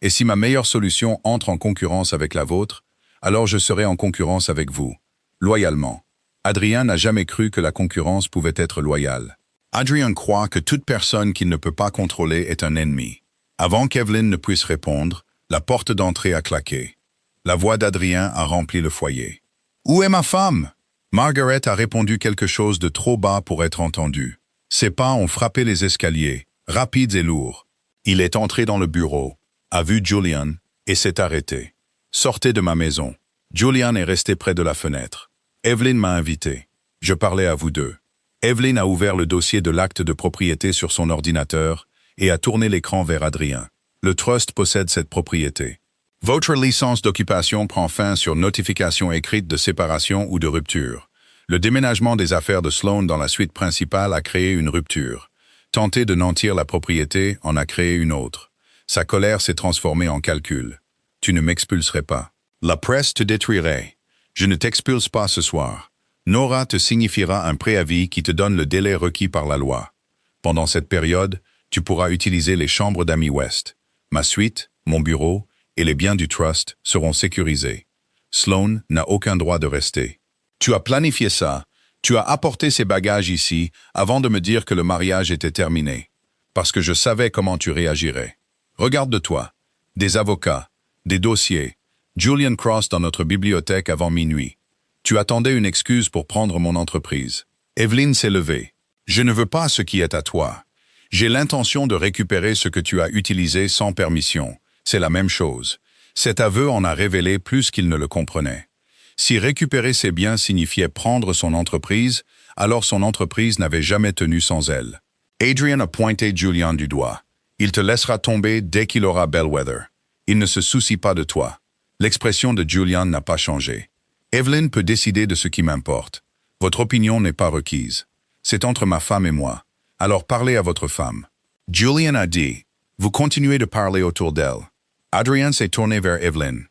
Et si ma meilleure solution entre en concurrence avec la vôtre, alors je serai en concurrence avec vous, loyalement. Adrien n'a jamais cru que la concurrence pouvait être loyale. Adrien croit que toute personne qu'il ne peut pas contrôler est un ennemi. Avant qu'Evelyn ne puisse répondre, la porte d'entrée a claqué. La voix d'Adrien a rempli le foyer. « Où est ma femme ?» Margaret a répondu quelque chose de trop bas pour être entendu. Ses pas ont frappé les escaliers, rapides et lourds. Il est entré dans le bureau, a vu Julian et s'est arrêté. « Sortez de ma maison. » Julian est resté près de la fenêtre. Evelyn m'a invité. Je parlais à vous deux. Evelyn a ouvert le dossier de l'acte de propriété sur son ordinateur et a tourné l'écran vers Adrien. Le trust possède cette propriété. Votre licence d'occupation prend fin sur notification écrite de séparation ou de rupture. Le déménagement des affaires de Sloan dans la suite principale a créé une rupture. Tenter de nantir la propriété en a créé une autre. Sa colère s'est transformée en calcul. Tu ne m'expulserais pas. La presse te détruirait. Je ne t'expulse pas ce soir. Nora te signifiera un préavis qui te donne le délai requis par la loi. Pendant cette période, tu pourras utiliser les chambres d'Amy West. Ma suite, mon bureau et les biens du trust seront sécurisés. Sloan n'a aucun droit de rester. Tu as planifié ça. Tu as apporté ces bagages ici avant de me dire que le mariage était terminé. Parce que je savais comment tu réagirais. Regarde-toi. Des avocats, des dossiers. Julian Cross dans notre bibliothèque avant minuit. Tu attendais une excuse pour prendre mon entreprise. Evelyn s'est levée. Je ne veux pas ce qui est à toi. J'ai l'intention de récupérer ce que tu as utilisé sans permission. C'est la même chose. Cet aveu en a révélé plus qu'il ne le comprenait. Si récupérer ses biens signifiait prendre son entreprise, alors son entreprise n'avait jamais tenu sans elle. Adrian a pointé Julian du doigt. Il te laissera tomber dès qu'il aura Bellwether. Il ne se soucie pas de toi. L'expression de Julian n'a pas changé. Evelyn peut décider de ce qui m'importe. Votre opinion n'est pas requise. C'est entre ma femme et moi. Alors parlez à votre femme. Julian a dit. Vous continuez de parler autour d'elle. Adrien s'est tourné vers Evelyn.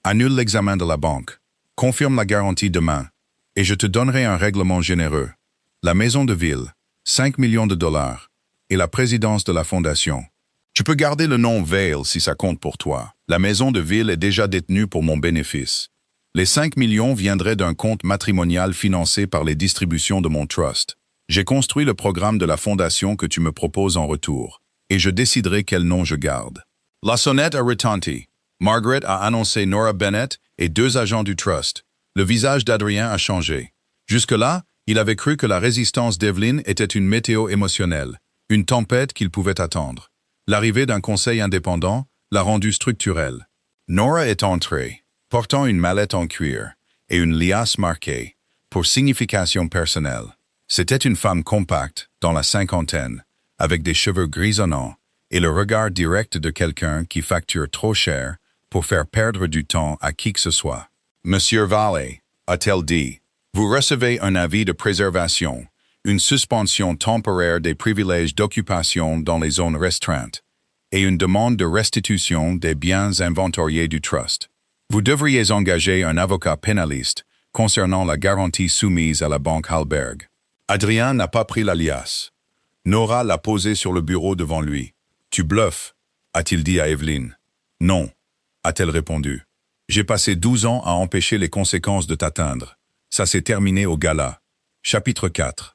Annule l'examen de la banque. Confirme la garantie demain. Et je te donnerai un règlement généreux. La maison de ville, 5 millions de dollars. Et la présidence de la fondation. Tu peux garder le nom Vail si ça compte pour toi. La maison de ville est déjà détenue pour mon bénéfice. Les 5 millions viendraient d'un compte matrimonial financé par les distributions de mon trust. J'ai construit le programme de la fondation que tu me proposes en retour, et je déciderai quel nom je garde. La sonnette a retenti. Margaret a annoncé Nora Bennett et 2 agents du trust. Le visage d'Adrien a changé. Jusque-là, il avait cru que la résistance d'Evelyn était une météo émotionnelle, une tempête qu'il pouvait attendre. L'arrivée d'un conseil indépendant l'a rendue structurelle. Nora est entrée, portant une mallette en cuir et une liasse marquée, pour signification personnelle. C'était une femme compacte, dans la cinquantaine, avec des cheveux grisonnants et le regard direct de quelqu'un qui facture trop cher pour faire perdre du temps à qui que ce soit. « Monsieur Vallée, a-t-elle dit, vous recevez un avis de préservation, une suspension temporaire des privilèges d'occupation dans les zones restreintes et une demande de restitution des biens inventoriés du trust. Vous devriez engager un avocat pénaliste concernant la garantie soumise à la banque Hallberg. » Adrien n'a pas pris la liasse. Nora l'a posée sur le bureau devant lui. « Tu bluffes », a-t-il dit à Evelyn. « Non », a-t-elle répondu. « J'ai passé 12 ans à empêcher les conséquences de t'atteindre. Ça s'est terminé au gala. » Chapitre 4.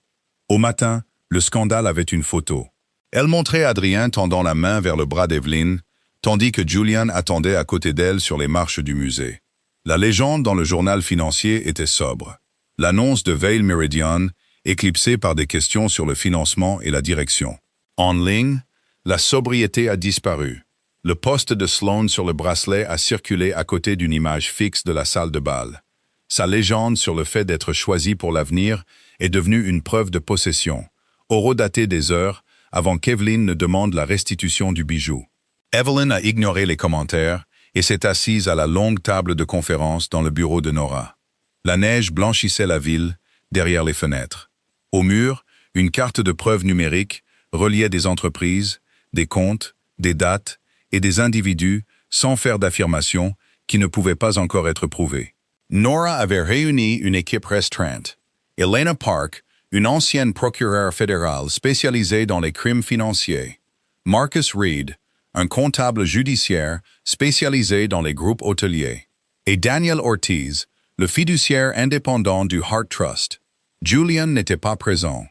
Au matin, le scandale avait une photo. Elle montrait Adrien tendant la main vers le bras d'Evelyn, tandis que Julian attendait à côté d'elle sur les marches du musée. La légende dans le journal financier était sobre. L'annonce de Vail Meridian, éclipsée par des questions sur le financement et la direction. En ligne, la sobriété a disparu. Le poste de Sloan sur le bracelet a circulé à côté d'une image fixe de la salle de bal. Sa légende sur le fait d'être choisi pour l'avenir est devenue une preuve de possession, horodatée des heures avant qu'Evelyn ne demande la restitution du bijou. Evelyn a ignoré les commentaires et s'est assise à la longue table de conférence dans le bureau de Nora. La neige blanchissait la ville, derrière les fenêtres. Au mur, une carte de preuve numérique reliait des entreprises, des comptes, des dates et des individus sans faire d'affirmation qui ne pouvaient pas encore être prouvés. Nora avait réuni une équipe restreinte. Elena Park, une ancienne procureure fédérale spécialisée dans les crimes financiers. Marcus Reed, un comptable judiciaire spécialisé dans les groupes hôteliers. Et Daniel Ortiz, le fiduciaire indépendant du Hart Trust. Julian n'était pas présent.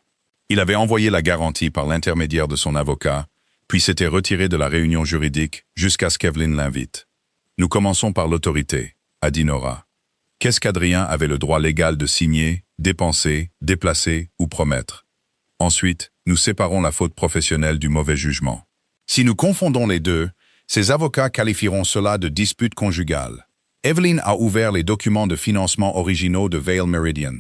Il avait envoyé la garantie par l'intermédiaire de son avocat, puis s'était retiré de la réunion juridique jusqu'à ce qu'Evelyn l'invite. « Nous commençons par l'autorité », a dit Nora. Qu'est-ce qu'Adrien avait le droit légal de signer, dépenser, déplacer ou promettre? Ensuite, nous séparons la faute professionnelle du mauvais jugement. Si nous confondons les deux, ces avocats qualifieront cela de dispute conjugale. Evelyn a ouvert les documents de financement originaux de Vail Meridian.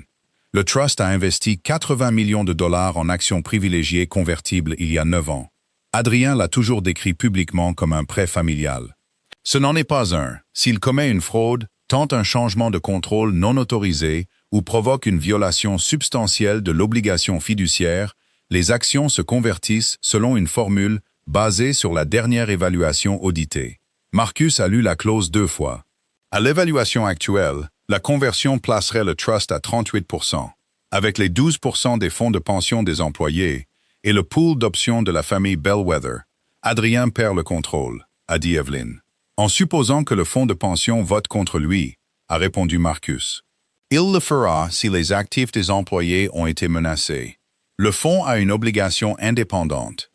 Le Trust a investi 80 millions de dollars en actions privilégiées convertibles il y a 9 ans. Adrien l'a toujours décrit publiquement comme un prêt familial. Ce n'en est pas un. S'il commet une fraude, tente un changement de contrôle non autorisé ou provoque une violation substantielle de l'obligation fiduciaire, les actions se convertissent selon une formule basée sur la dernière évaluation auditée. Marcus a lu la clause 2 fois. À l'évaluation actuelle, la conversion placerait le trust à 38%, avec les 12% des fonds de pension des employés et le pool d'options de la famille Bellwether. Adrien perd le contrôle, a dit Evelyn. En supposant que le fonds de pension vote contre lui, a répondu Marcus. Il le fera si les actifs des employés ont été menacés. Le fonds a une obligation indépendante.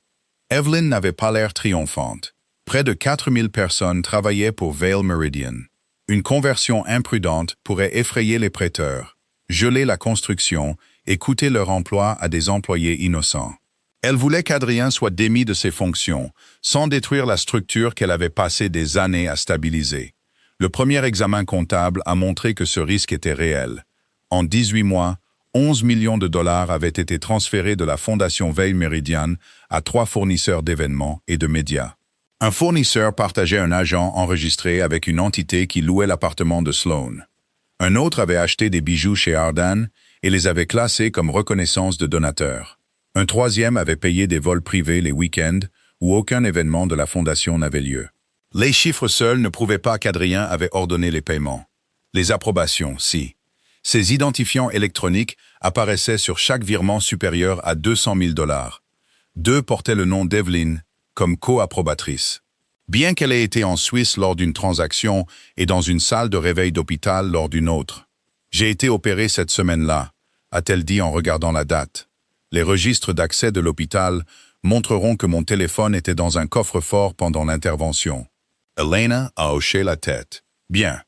Evelyn n'avait pas l'air triomphante. Près de 4000 personnes travaillaient pour Vail Meridian. Une conversion imprudente pourrait effrayer les prêteurs, geler la construction et coûter leur emploi à des employés innocents. Elle voulait qu'Adrien soit démis de ses fonctions, sans détruire la structure qu'elle avait passé des années à stabiliser. Le premier examen comptable a montré que ce risque était réel. En 18 mois, 11 millions de dollars avaient été transférés de la Fondation Vail Meridian à 3 fournisseurs d'événements et de médias. Un fournisseur partageait un agent enregistré avec une entité qui louait l'appartement de Sloan. Un autre avait acheté des bijoux chez Ardan et les avait classés comme reconnaissance de donateur. Un troisième avait payé des vols privés les week-ends où aucun événement de la Fondation n'avait lieu. Les chiffres seuls ne prouvaient pas qu'Adrien avait ordonné les paiements. Les approbations, si. Ces identifiants électroniques apparaissaient sur chaque virement supérieur à 200 000 dollars. 2 portaient le nom d'Evelyn comme co-approbatrice. Bien qu'elle ait été en Suisse lors d'une transaction et dans une salle de réveil d'hôpital lors d'une autre. « J'ai été opérée cette semaine-là », a-t-elle dit en regardant la date. Les registres d'accès de l'hôpital montreront que mon téléphone était dans un coffre-fort pendant l'intervention. Elena a hoché la tête. « Bien,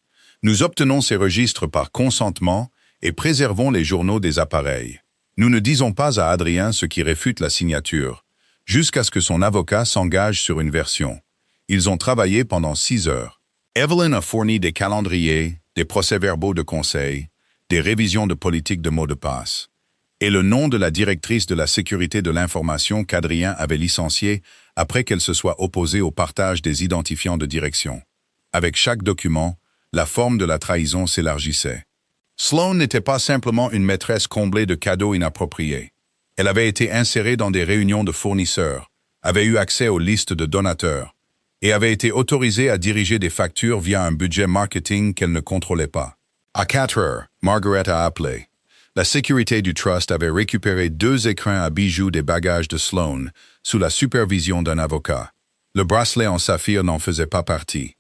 nous obtenons ces registres par consentement et préservons les journaux des appareils. Nous ne disons pas à Adrien ce qui réfute la signature, jusqu'à ce que son avocat s'engage sur une version. Ils ont travaillé pendant 6 heures. Evelyn a fourni des calendriers, des procès-verbaux de conseil, des révisions de politique de mots de passe, et le nom de la directrice de la sécurité de l'information qu'Adrien avait licenciée après qu'elle se soit opposée au partage des identifiants de direction. Avec chaque document, la forme de la trahison s'élargissait. Sloan n'était pas simplement une maîtresse comblée de cadeaux inappropriés. Elle avait été insérée dans des réunions de fournisseurs, avait eu accès aux listes de donateurs, et avait été autorisée à diriger des factures via un budget marketing qu'elle ne contrôlait pas. À 4 heures, Margaret a appelé. La sécurité du Trust avait récupéré 2 écrins à bijoux des bagages de Sloan, sous la supervision d'un avocat. Le bracelet en saphir n'en faisait pas partie.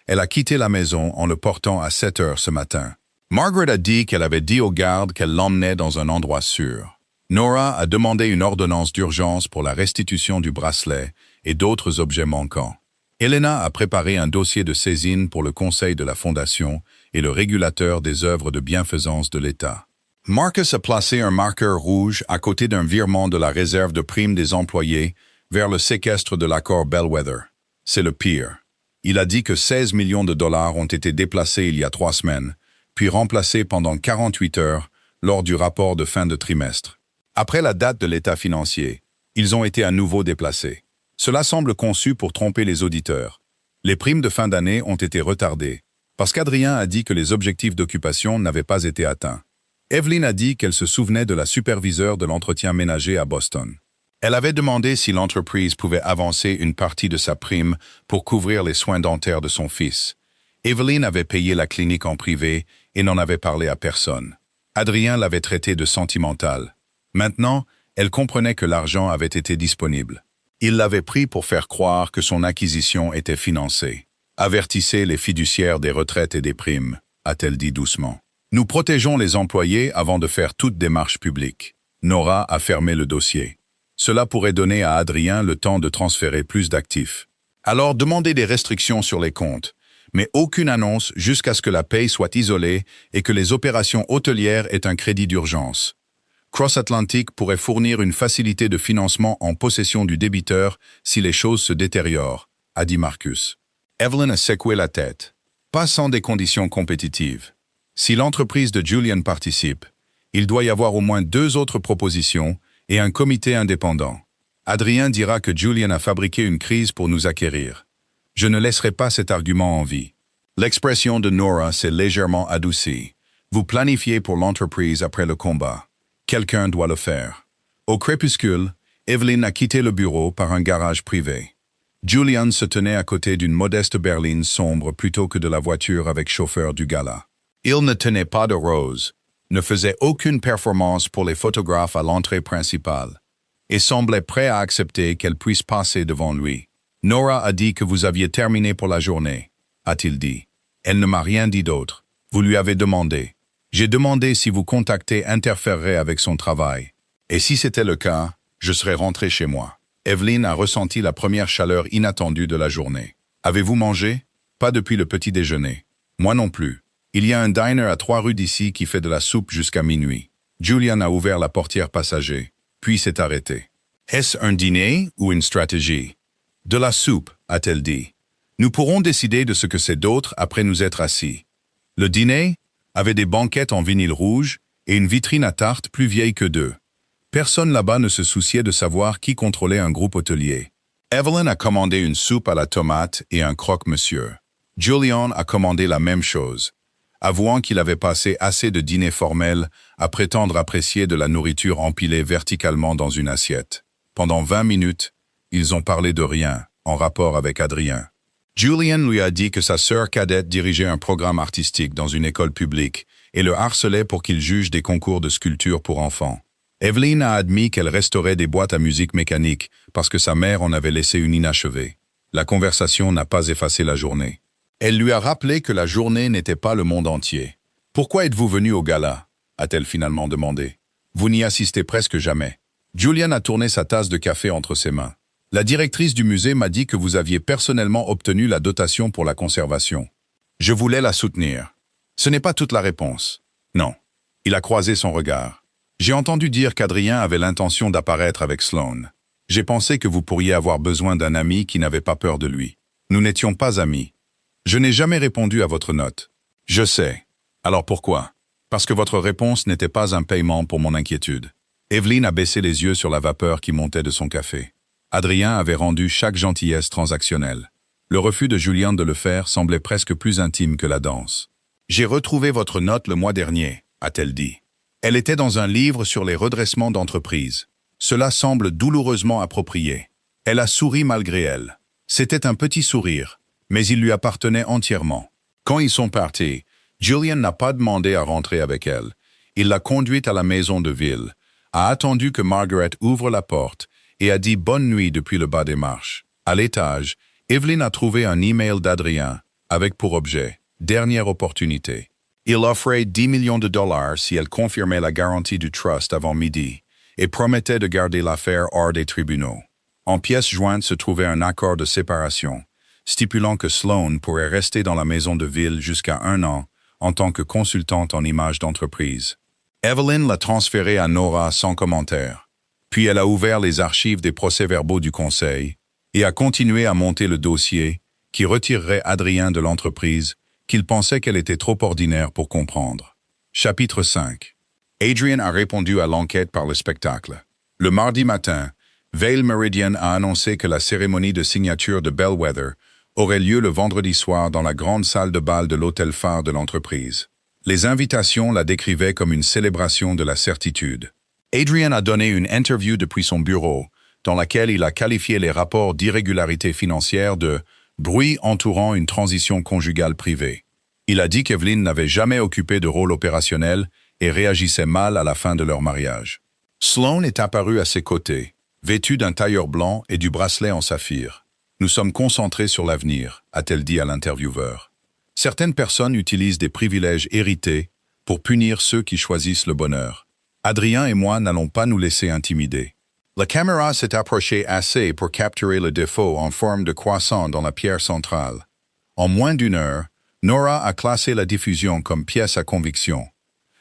Elle a quitté la maison en le portant à 7 heures ce matin. Margaret a dit qu'elle avait dit aux gardes qu'elle l'emmenait dans un endroit sûr. Nora a demandé une ordonnance d'urgence pour la restitution du bracelet et d'autres objets manquants. Elena a préparé un dossier de saisine pour le conseil de la Fondation et le régulateur des œuvres de bienfaisance de l'État. Marcus a placé un marqueur rouge à côté d'un virement de la réserve de primes des employés vers le séquestre de l'accord Bellwether. C'est le pire. Il a dit que 16 millions de dollars ont été déplacés il y a 3 semaines, puis remplacés pendant 48 heures lors du rapport de fin de trimestre. Après la date de l'état financier, ils ont été à nouveau déplacés. Cela semble conçu pour tromper les auditeurs. Les primes de fin d'année ont été retardées, parce qu'Adrien a dit que les objectifs d'occupation n'avaient pas été atteints. Evelyn a dit qu'elle se souvenait de la superviseure de l'entretien ménager à Boston. Elle avait demandé si l'entreprise pouvait avancer une partie de sa prime pour couvrir les soins dentaires de son fils. Evelyn avait payé la clinique en privé et n'en avait parlé à personne. Adrien l'avait traitée de sentimentale. Maintenant, elle comprenait que l'argent avait été disponible. Il l'avait pris pour faire croire que son acquisition était financée. Avertissez les fiduciaires des retraites et des primes, a-t-elle dit doucement. Nous protégeons les employés avant de faire toute démarche publique. Nora a fermé le dossier. Cela pourrait donner à Adrien le temps de transférer plus d'actifs. Alors demandez des restrictions sur les comptes, mais aucune annonce jusqu'à ce que la paye soit isolée et que les opérations hôtelières aient un crédit d'urgence. Cross Atlantic pourrait fournir une facilité de financement en possession du débiteur si les choses se détériorent, a dit Marcus. Evelyn a secoué la tête. Pas sans des conditions compétitives. Si l'entreprise de Julian participe, il doit y avoir au moins 2 autres propositions et un comité indépendant. Adrien dira que Julian a fabriqué une crise pour nous acquérir. Je ne laisserai pas cet argument en vie. L'expression de Nora s'est légèrement adoucie. Vous planifiez pour l'entreprise après le combat. Quelqu'un doit le faire. Au crépuscule, Evelyn a quitté le bureau par un garage privé. Julian se tenait à côté d'une modeste berline sombre plutôt que de la voiture avec chauffeur du gala. Il ne tenait pas de rose, ne faisait aucune performance pour les photographes à l'entrée principale, et semblait prêt à accepter qu'elle puisse passer devant lui. Nora a dit que vous aviez terminé pour la journée, a-t-il dit. Elle ne m'a rien dit d'autre. Vous lui avez demandé. J'ai demandé si vous contacter interférerait avec son travail. Et si c'était le cas, je serais rentré chez moi. Evelyn a ressenti la première chaleur inattendue de la journée. Avez-vous mangé? Pas depuis le petit déjeuner. Moi non plus. Il y a un diner à 3 rues d'ici qui fait de la soupe jusqu'à minuit. Julian a ouvert la portière passager, puis s'est arrêté. Est-ce un dîner ou une stratégie? De la soupe, a-t-elle dit. Nous pourrons décider de ce que c'est d'autre après nous être assis. Le dîner avait des banquettes en vinyle rouge et une vitrine à tarte plus vieille que d'eux. Personne là-bas ne se souciait de savoir qui contrôlait un groupe hôtelier. Evelyn a commandé une soupe à la tomate et un croque-monsieur. Julian a commandé la même chose, avouant qu'il avait passé assez de dîners formels à prétendre apprécier de la nourriture empilée verticalement dans une assiette. Pendant 20 minutes, ils ont parlé de rien, en rapport avec Adrien. Julian lui a dit que sa sœur cadette dirigeait un programme artistique dans une école publique et le harcelait pour qu'il juge des concours de sculpture pour enfants. Evelyn a admis qu'elle restaurait des boîtes à musique mécanique parce que sa mère en avait laissé une inachevée. La conversation n'a pas effacé la journée. Elle lui a rappelé que la journée n'était pas le monde entier. « Pourquoi êtes-vous venu au gala ?» a-t-elle finalement demandé. « Vous n'y assistez presque jamais. » Julian a tourné sa tasse de café entre ses mains. « La directrice du musée m'a dit que vous aviez personnellement obtenu la dotation pour la conservation. Je voulais la soutenir. Ce n'est pas toute la réponse. » Non. Il a croisé son regard. « J'ai entendu dire qu'Adrien avait l'intention d'apparaître avec Sloane. J'ai pensé que vous pourriez avoir besoin d'un ami qui n'avait pas peur de lui. Nous n'étions pas amis. Je n'ai jamais répondu à votre note. Je sais. Alors pourquoi? Parce que votre réponse n'était pas un paiement pour mon inquiétude. » Evelyn a baissé les yeux sur la vapeur qui montait de son café. Adrien avait rendu chaque gentillesse transactionnelle. Le refus de Julian de le faire semblait presque plus intime que la danse. « J'ai retrouvé votre note le mois dernier, a-t-elle dit. Elle était dans un livre sur les redressements d'entreprise. Cela semble douloureusement approprié. Elle a souri malgré elle. C'était un petit sourire, mais il lui appartenait entièrement. Quand ils sont partis, Julian n'a pas demandé à rentrer avec elle. Il l'a conduite à la maison de ville, a attendu que Margaret ouvre la porte et a dit bonne nuit depuis le bas des marches. À l'étage, Evelyn a trouvé un email d'Adrien avec pour objet « Dernière opportunité ». Il offrait 10 millions de dollars si elle confirmait la garantie du trust avant midi et promettait de garder l'affaire hors des tribunaux. En pièce jointe se trouvait un accord de séparation, stipulant que Sloane pourrait rester dans la maison de ville jusqu'à 1 an en tant que consultante en images d'entreprise. Evelyn l'a transféré à Nora sans commentaire. Puis elle a ouvert les archives des procès-verbaux du conseil et a continué à monter le dossier qui retirerait Adrien de l'entreprise qu'il pensait qu'elle était trop ordinaire pour comprendre. Chapitre 5. Adrian a répondu à l'enquête par le spectacle. Le mardi matin, Vail Meridian a annoncé que la cérémonie de signature de Bellwether aurait lieu le vendredi soir dans la grande salle de bal de l'hôtel phare de l'entreprise. Les invitations la décrivaient comme une célébration de la certitude. Adrian a donné une interview depuis son bureau, dans laquelle il a qualifié les rapports d'irrégularité financière de « bruit entourant une transition conjugale privée ». Il a dit qu'Evelyn n'avait jamais occupé de rôle opérationnel et réagissait mal à la fin de leur mariage. Sloan est apparu à ses côtés, vêtu d'un tailleur blanc et du bracelet en saphir. « Nous sommes concentrés sur l'avenir », a-t-elle dit à l'intervieweur. Certaines personnes utilisent des privilèges hérités pour punir ceux qui choisissent le bonheur. Adrien et moi n'allons pas nous laisser intimider. La caméra s'est approchée assez pour capturer le défaut en forme de croissant dans la pierre centrale. En moins d'une heure, Nora a classé la diffusion comme pièce à conviction.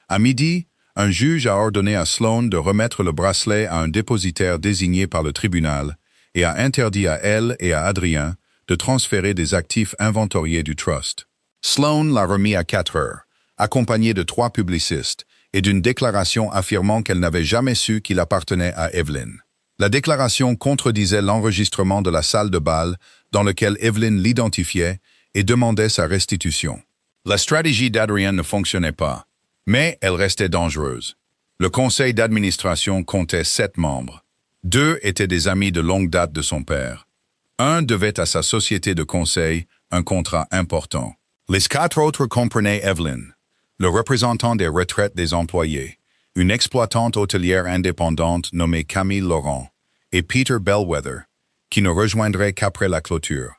À midi, un juge a ordonné à Sloan de remettre le bracelet à un dépositaire désigné par le tribunal et a interdit à elle et à Adrien de transférer des actifs inventoriés du trust. Sloan l'a remis à 4 heures, accompagné de 3 publicistes, et d'une déclaration affirmant qu'elle n'avait jamais su qu'il appartenait à Evelyn. La déclaration contredisait l'enregistrement de la salle de bal dans lequel Evelyn l'identifiait et demandait sa restitution. La stratégie d'Adrien ne fonctionnait pas, mais elle restait dangereuse. Le conseil d'administration comptait 7 membres. 2 étaient des amis de longue date de son père. 1 devait à sa société de conseil un contrat important. Les 4 autres comprenaient Evelyn, le représentant des retraites des employés, une exploitante hôtelière indépendante nommée Camille Laurent, et Peter Bellwether, qui ne rejoindrait qu'après la clôture.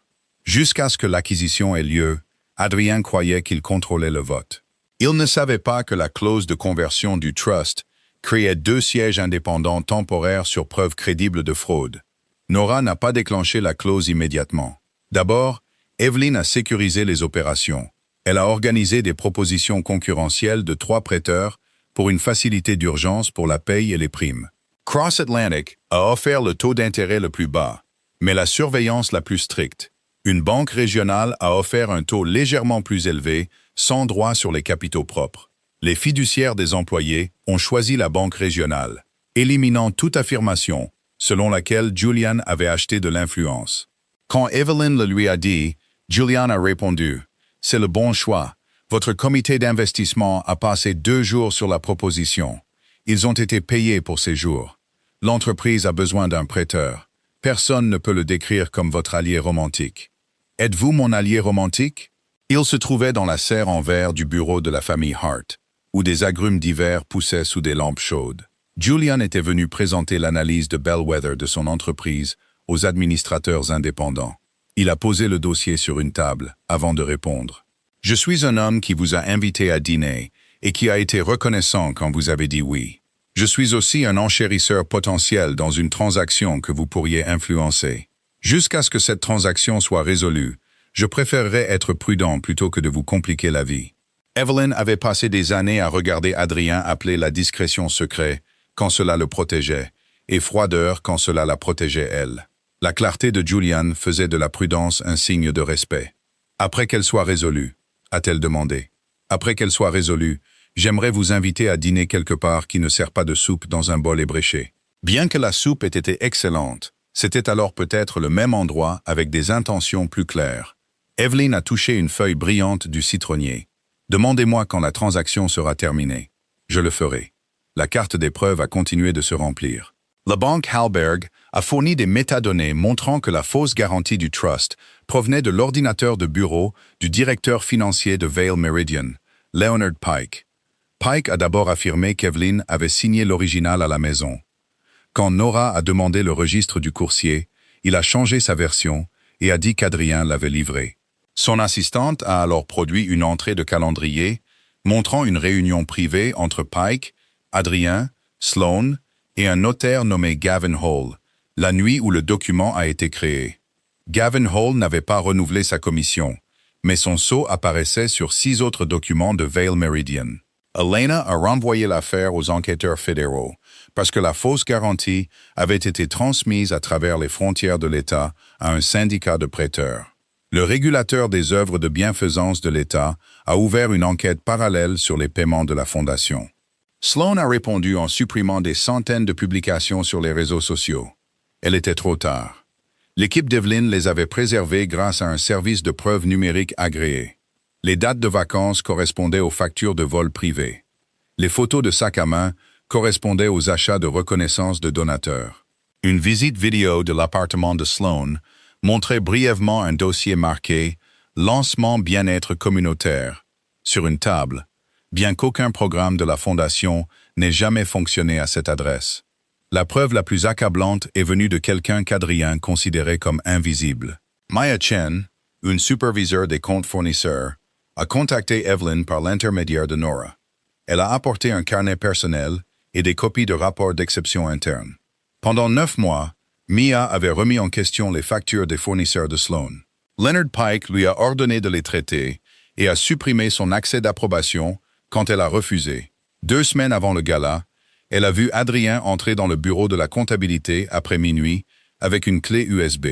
Jusqu'à ce que l'acquisition ait lieu, Adrien croyait qu'il contrôlait le vote. Il ne savait pas que la clause de conversion du trust créait 2 sièges indépendants temporaires sur preuve crédible de fraude. Nora n'a pas déclenché la clause immédiatement. D'abord, Evelyn a sécurisé les opérations. Elle a organisé des propositions concurrentielles de 3 prêteurs pour une facilité d'urgence pour la paye et les primes. Cross Atlantic a offert le taux d'intérêt le plus bas, mais la surveillance la plus stricte. Une banque régionale a offert un taux légèrement plus élevé, sans droit sur les capitaux propres. Les fiduciaires des employés ont choisi la banque régionale, éliminant toute affirmation selon laquelle Julian avait acheté de l'influence. Quand Evelyn le lui a dit, Julian a répondu « C'est le bon choix. Votre comité d'investissement a passé 2 jours sur la proposition. Ils ont été payés pour ces jours. L'entreprise a besoin d'un prêteur. Personne ne peut le décrire comme votre allié romantique. Êtes-vous mon allié romantique ?» Il se trouvait dans la serre en verre du bureau de la famille Hart, où des agrumes d'hiver poussaient sous des lampes chaudes. Julian était venu présenter l'analyse de Bellwether de son entreprise aux administrateurs indépendants. Il a posé le dossier sur une table avant de répondre. « Je suis un homme qui vous a invité à dîner et qui a été reconnaissant quand vous avez dit oui. Je suis aussi un enchérisseur potentiel dans une transaction que vous pourriez influencer. Jusqu'à ce que cette transaction soit résolue, je préférerais être prudent plutôt que de vous compliquer la vie. » Evelyn avait passé des années à regarder Adrien appeler la discrétion secret quand cela le protégeait, et froideur quand cela la protégeait elle. La clarté de Julian faisait de la prudence un signe de respect. « Après qu'elle soit résolue » a-t-elle demandé. « Après qu'elle soit résolue, j'aimerais vous inviter à dîner quelque part qui ne sert pas de soupe dans un bol ébréché. » Bien que la soupe ait été excellente, c'était alors peut-être le même endroit avec des intentions plus claires. Evelyn a touché une feuille brillante du citronnier. « Demandez-moi quand la transaction sera terminée. Je le ferai. » La carte des preuves a continué de se remplir. La banque Halberg a fourni des métadonnées montrant que la fausse garantie du trust provenait de l'ordinateur de bureau du directeur financier de Vail Meridian, Leonard Pike. Pike a d'abord affirmé qu'Evelyn avait signé l'original à la maison. Quand Nora a demandé le registre du coursier, il a changé sa version et a dit qu'Adrien l'avait livré. Son assistante a alors produit une entrée de calendrier montrant une réunion privée entre Pike, Adrien, Sloan et un notaire nommé Gavin Hall, la nuit où le document a été créé. Gavin Hall n'avait pas renouvelé sa commission, mais son sceau apparaissait sur 6 autres documents de Vail Meridian. Elena a renvoyé l'affaire aux enquêteurs fédéraux, parce que la fausse garantie avait été transmise à travers les frontières de l'État à un syndicat de prêteurs. Le régulateur des œuvres de bienfaisance de l'État a ouvert une enquête parallèle sur les paiements de la Fondation. Sloan a répondu en supprimant des centaines de publications sur les réseaux sociaux. Elle était trop tard. L'équipe d'Evelyn les avait préservés grâce à un service de preuve numérique agréé. Les dates de vacances correspondaient aux factures de vol privées. Les photos de sac à main correspondaient aux achats de reconnaissance de donateurs. Une visite vidéo de l'appartement de Sloan montrait brièvement un dossier marqué « Lancement bien-être communautaire » sur une table, bien qu'aucun programme de la Fondation n'ait jamais fonctionné à cette adresse. La preuve la plus accablante est venue de quelqu'un qu'Adrien considérait comme invisible. Maya Chen, une superviseure des comptes fournisseurs, a contacté Evelyn par l'intermédiaire de Nora. Elle a apporté un carnet personnel et des copies de rapports d'exception interne. Pendant 9 mois, Mia avait remis en question les factures des fournisseurs de Sloan. Leonard Pike lui a ordonné de les traiter et a supprimé son accès d'approbation quand elle a refusé. 2 semaines avant le gala, elle a vu Adrien entrer dans le bureau de la comptabilité après minuit avec une clé USB.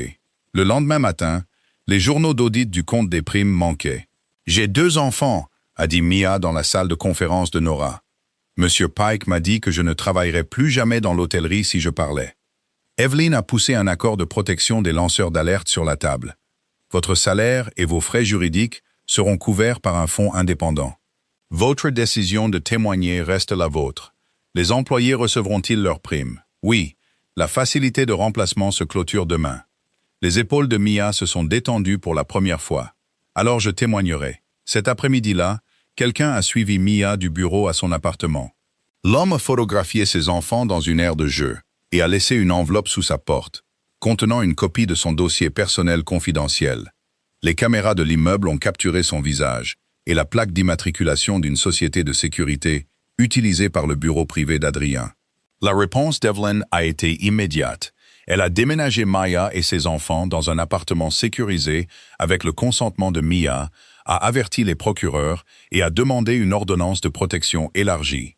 Le lendemain matin, les journaux d'audit du compte des primes manquaient. « J'ai 2 enfants », a dit Mia dans la salle de conférence de Nora. « Monsieur Pike m'a dit que je ne travaillerais plus jamais dans l'hôtellerie si je parlais. » Evelyn a poussé un accord de protection des lanceurs d'alerte sur la table. Votre salaire et vos frais juridiques seront couverts par un fonds indépendant. Votre décision de témoigner reste la vôtre. Les employés recevront-ils leurs primes? Oui, la facilité de remplacement se clôture demain. Les épaules de Mia se sont détendues pour la première fois. Alors je témoignerai. Cet après-midi-là, quelqu'un a suivi Mia du bureau à son appartement. L'homme a photographié ses enfants dans une aire de jeu et a laissé une enveloppe sous sa porte, contenant une copie de son dossier personnel confidentiel. Les caméras de l'immeuble ont capturé son visage et la plaque d'immatriculation d'une société de sécurité utilisée par le bureau privé d'Adrien. La réponse d'Evelyn a été immédiate. Elle a déménagé Maya et ses enfants dans un appartement sécurisé avec le consentement de Mia, a averti les procureurs et a demandé une ordonnance de protection élargie.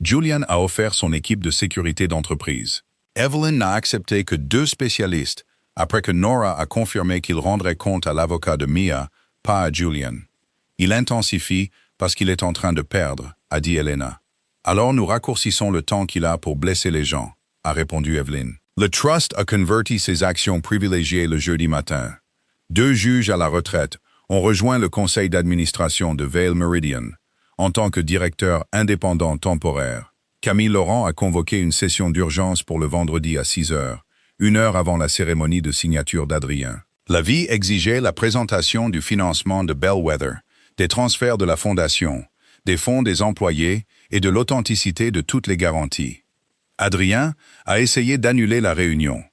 Julian a offert son équipe de sécurité d'entreprise. Evelyn n'a accepté que 2 spécialistes, après que Nora a confirmé qu'il rendrait compte à l'avocat de Mia, pas à Julian. Il intensifie parce qu'il est en train de perdre, a dit Elena. Alors nous raccourcissons le temps qu'il a pour blesser les gens, a répondu Evelyn. Le Trust a converti ses actions privilégiées le jeudi matin. 2 juges à la retraite ont rejoint le conseil d'administration de Vail Meridian en tant que directeur indépendant temporaire. Camille Laurent a convoqué une session d'urgence pour le vendredi à 6 heures, 1 heure avant la cérémonie de signature d'Adrien. La vie exigeait la présentation du financement de Bellwether, des transferts de la Fondation, des fonds des employés et de l'authenticité de toutes les garanties. Adrien a essayé d'annuler la réunion.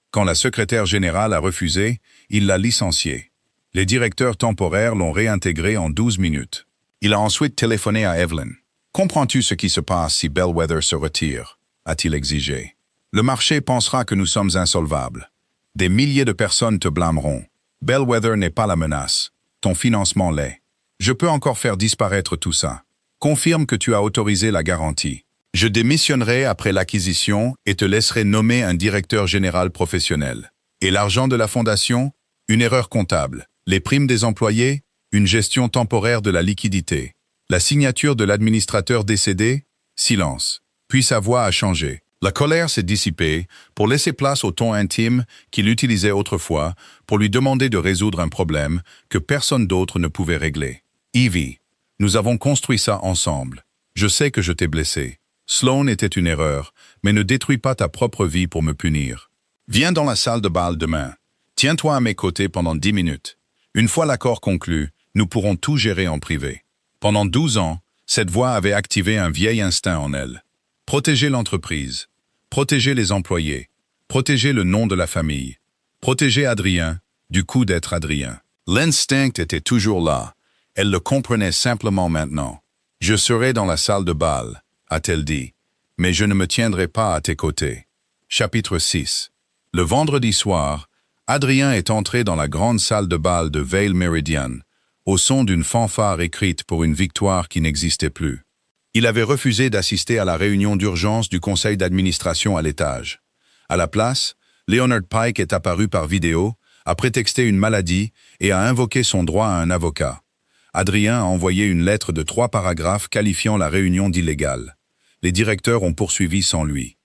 Quand la secrétaire générale a refusé, il l'a licenciée. Les directeurs temporaires l'ont réintégré en 12 minutes. Il a ensuite téléphoné à Evelyn. « Comprends-tu ce qui se passe si Bellwether se retire » a-t-il exigé. « Le marché pensera que nous sommes insolvables. Des milliers de personnes te blâmeront. Bellwether n'est pas la menace. Ton financement l'est. Je peux encore faire disparaître tout ça. Confirme que tu as autorisé la garantie. Je démissionnerai après l'acquisition et te laisserai nommer un directeur général professionnel. Et l'argent de la fondation? Une erreur comptable. Les primes des employés? Une gestion temporaire de la liquidité. La signature de l'administrateur décédé? Silence. Puis sa voix a changé. La colère s'est dissipée pour laisser place au ton intime qu'il utilisait autrefois pour lui demander de résoudre un problème que personne d'autre ne pouvait régler. « Evie, nous avons construit ça ensemble. Je sais que je t'ai blessé. Sloan était une erreur, mais ne détruis pas ta propre vie pour me punir. Viens dans la salle de bal demain. Tiens-toi à mes côtés pendant 10 minutes. Une fois l'accord conclu, nous pourrons tout gérer en privé. » Pendant 12 ans, cette voix avait activé un vieil instinct en elle. Protéger l'entreprise, protéger les employés, protéger le nom de la famille, protéger Adrien, du coup d'être Adrien. L'instinct était toujours là. Elle le comprenait simplement maintenant. « Je serai dans la salle de bal », a-t-elle dit, « mais je ne me tiendrai pas à tes côtés. » Chapitre 6. Le vendredi soir, Adrien est entré dans la grande salle de bal de Vail Meridian, au son d'une fanfare écrite pour une victoire qui n'existait plus. Il avait refusé d'assister à la réunion d'urgence du conseil d'administration à l'étage. À la place, Leonard Pike est apparu par vidéo, a prétexté une maladie et a invoqué son droit à un avocat. Adrien a envoyé une lettre de 3 paragraphes qualifiant la réunion d'illégale. Les directeurs ont poursuivi sans lui.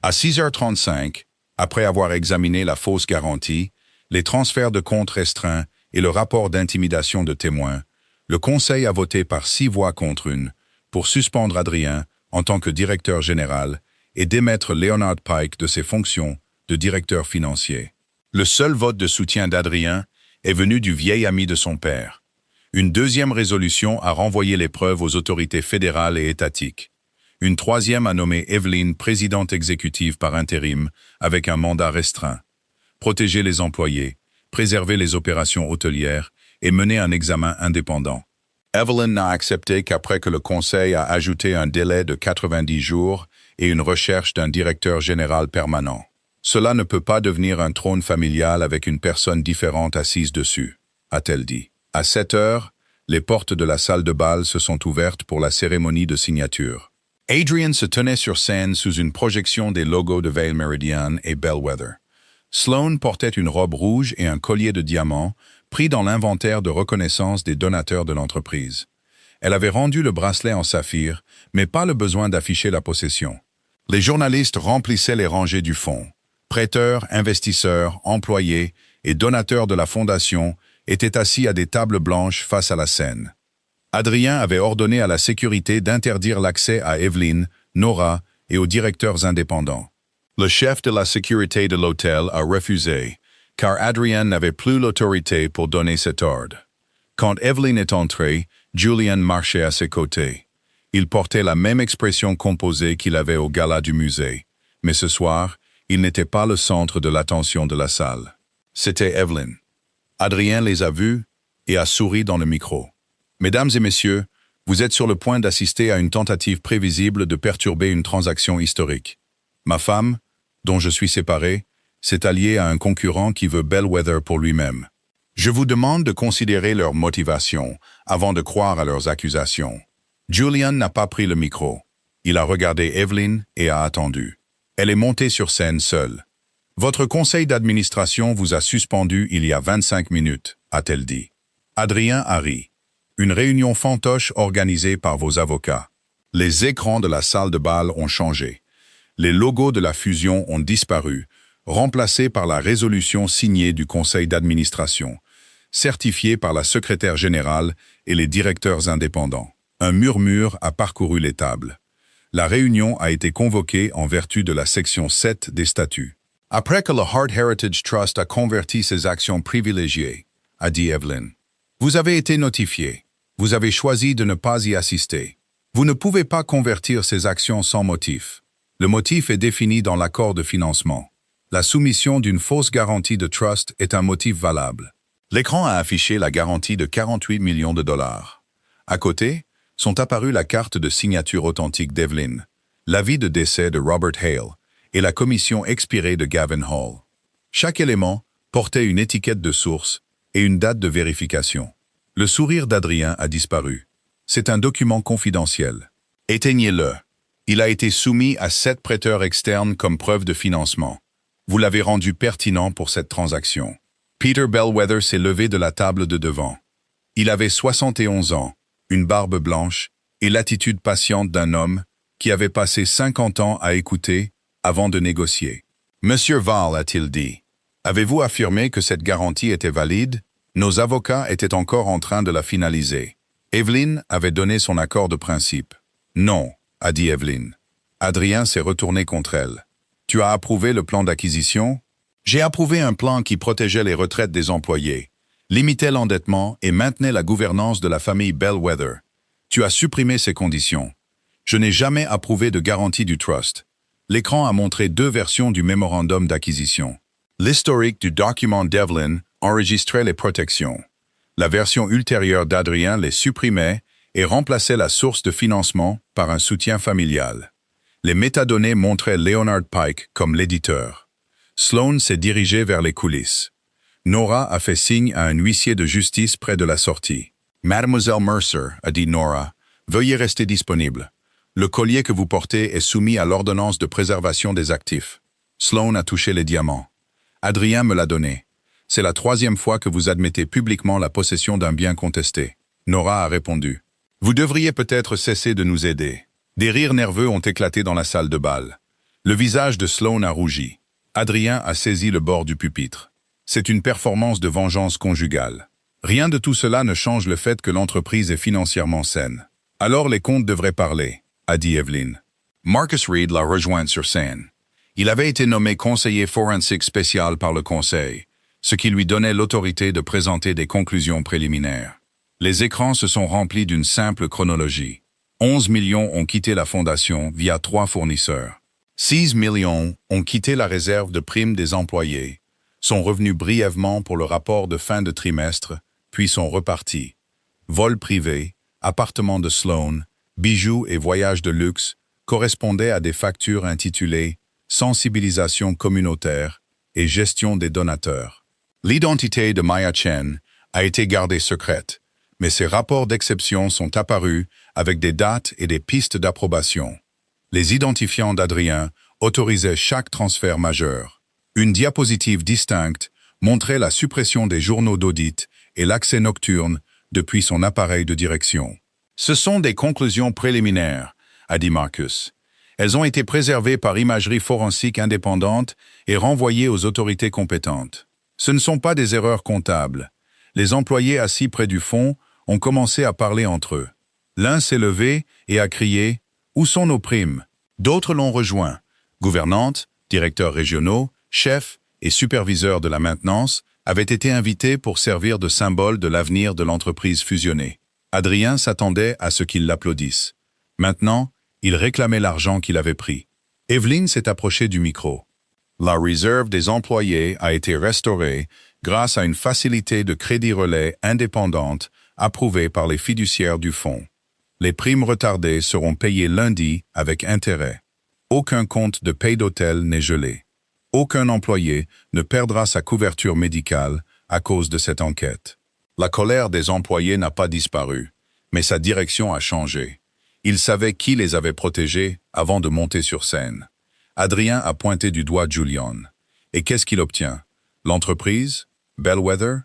À 6h35, après avoir examiné la fausse garantie, les transferts de comptes restreints et le rapport d'intimidation de témoins, le Conseil a voté par 6 voix contre 1 pour suspendre Adrien en tant que directeur général et démettre Leonard Pike de ses fonctions de directeur financier. Le seul vote de soutien d'Adrien est venu du vieil ami de son père. Une deuxième résolution a renvoyé les preuves aux autorités fédérales et étatiques. Une troisième a nommé Evelyn présidente exécutive par intérim avec un mandat restreint. Protéger les employés, préserver les opérations hôtelières et mener un examen indépendant. Evelyn n'a accepté qu'après que le Conseil a ajouté un délai de 90 jours et une recherche d'un directeur général permanent. Cela ne peut pas devenir un trône familial avec une personne différente assise dessus, a-t-elle dit. À 7 heures, les portes de la salle de bal se sont ouvertes pour la cérémonie de signature. Adrian se tenait sur scène sous une projection des logos de Vail Meridian et Bellwether. Sloan portait une robe rouge et un collier de diamants, pris dans l'inventaire de reconnaissance des donateurs de l'entreprise. Elle avait rendu le bracelet en saphir, mais pas le besoin d'afficher la possession. Les journalistes remplissaient les rangées du fond. Prêteurs, investisseurs, employés et donateurs de la fondation étaient assis à des tables blanches face à la scène. Adrien avait ordonné à la sécurité d'interdire l'accès à Evelyn, Nora et aux directeurs indépendants. Le chef de la sécurité de l'hôtel a refusé, car Adrien n'avait plus l'autorité pour donner cet ordre. Quand Evelyn est entrée, Julian marchait à ses côtés. Il portait la même expression composée qu'il avait au gala du musée, mais ce soir, il n'était pas le centre de l'attention de la salle. C'était Evelyn. Adrien les a vus et a souri dans le micro. « Mesdames et messieurs, vous êtes sur le point d'assister à une tentative prévisible de perturber une transaction historique. Ma femme, dont je suis séparé, s'est alliée à un concurrent qui veut Bellwether pour lui-même. Je vous demande de considérer leurs motivations avant de croire à leurs accusations. » Julian n'a pas pris le micro. Il a regardé Evelyn et a attendu. Elle est montée sur scène seule. « Votre conseil d'administration vous a suspendu il y a 25 minutes, a-t-elle dit. Adrien a ri. Une réunion fantoche organisée par vos avocats. Les écrans de la salle de bal ont changé. Les logos de la fusion ont disparu, remplacés par la résolution signée du conseil d'administration, certifiée par la secrétaire générale et les directeurs indépendants. Un murmure a parcouru les tables. La réunion a été convoquée en vertu de la section 7 des statuts. Après que le Hart Heritage Trust a converti ses actions privilégiées, a dit Evelyn. Vous avez été notifié. Vous avez choisi de ne pas y assister. Vous ne pouvez pas convertir ces actions sans motif. Le motif est défini dans l'accord de financement. La soumission d'une fausse garantie de trust est un motif valable. L'écran a affiché la garantie de 48 millions de dollars. À côté, sont apparues la carte de signature authentique d'Evelyn, l'avis de décès de Robert Hale et la commission expirée de Gavin Hall. Chaque élément portait une étiquette de source et une date de vérification. Le sourire d'Adrien a disparu. C'est un document confidentiel. Éteignez-le. Il a été soumis à 7 prêteurs externes comme preuve de financement. Vous l'avez rendu pertinent pour cette transaction. Peter Bellwether s'est levé de la table de devant. Il avait 71 ans, une barbe blanche et l'attitude patiente d'un homme qui avait passé 50 ans à écouter avant de négocier. « Monsieur Val, a-t-il dit, avez-vous affirmé que cette garantie était valide? Nos avocats étaient encore en train de la finaliser. » Evelyn avait donné son accord de principe. « Non, a dit Evelyn. Adrien s'est retourné contre elle. « Tu as approuvé le plan d'acquisition? » J'ai approuvé un plan qui protégeait les retraites des employés, limitait l'endettement et maintenait la gouvernance de la famille Bellwether. Tu as supprimé ces conditions. Je n'ai jamais approuvé de garantie du trust. L'écran a montré 2 versions du mémorandum d'acquisition. L'historique du document d'Evelyn enregistrait les protections. La version ultérieure d'Adrien les supprimait et remplaçait la source de financement par un soutien familial. Les métadonnées montraient Leonard Pike comme l'éditeur. Sloan s'est dirigé vers les coulisses. Nora a fait signe à un huissier de justice près de la sortie. « Mademoiselle Mercer, a dit Nora, veuillez rester disponible. Le collier que vous portez est soumis à l'ordonnance de préservation des actifs. » Sloan a touché les diamants. « Adrien me l'a donné. C'est la 3e fois que vous admettez publiquement la possession d'un bien contesté. » Nora a répondu. « Vous devriez peut-être cesser de nous aider. » Des rires nerveux ont éclaté dans la salle de bal. Le visage de Sloan a rougi. Adrien a saisi le bord du pupitre. C'est une performance de vengeance conjugale. Rien de tout cela ne change le fait que l'entreprise est financièrement saine. Alors les comptes devraient parler, a dit Evelyn. Marcus Reed l'a rejoint sur scène. Il avait été nommé conseiller forensique spécial par le Conseil, ce qui lui donnait l'autorité de présenter des conclusions préliminaires. Les écrans se sont remplis d'une simple chronologie. 11 millions ont quitté la fondation via 3 fournisseurs. 6 millions ont quitté la réserve de primes des employés, sont revenus brièvement pour le rapport de fin de trimestre, puis sont repartis. Vol privé, appartement de Sloan, bijoux et voyages de luxe correspondaient à des factures intitulées « Sensibilisation communautaire » et « Gestion des donateurs ». L'identité de Maya Chen a été gardée secrète, mais ces rapports d'exception sont apparus avec des dates et des pistes d'approbation. Les identifiants d'Adrien autorisaient chaque transfert majeur. Une diapositive distincte montrait la suppression des journaux d'audit et l'accès nocturne depuis son appareil de direction. Ce sont des conclusions préliminaires, a dit Marcus. Elles ont été préservées par imagerie forensique indépendante et renvoyées aux autorités compétentes. Ce ne sont pas des erreurs comptables. Les employés assis près du fond ont commencé à parler entre eux. L'un s'est levé et a crié « Où sont nos primes ?» D'autres l'ont rejoint. Gouvernantes, directeurs régionaux, chefs et superviseurs de la maintenance avaient été invités pour servir de symbole de l'avenir de l'entreprise fusionnée. Adrien s'attendait à ce qu'ils l'applaudissent. Maintenant, il réclamait l'argent qu'il avait pris. Evelyn s'est approchée du micro. La réserve des employés a été restaurée grâce à une facilité de crédit relais indépendante approuvée par les fiduciaires du fonds. Les primes retardées seront payées lundi avec intérêt. Aucun compte de paie d'hôtel n'est gelé. Aucun employé ne perdra sa couverture médicale à cause de cette enquête. La colère des employés n'a pas disparu, mais sa direction a changé. Ils savaient qui les avait protégés avant de monter sur scène. Adrien a pointé du doigt Julian. Et qu'est-ce qu'il obtient? L'entreprise? Bellwether?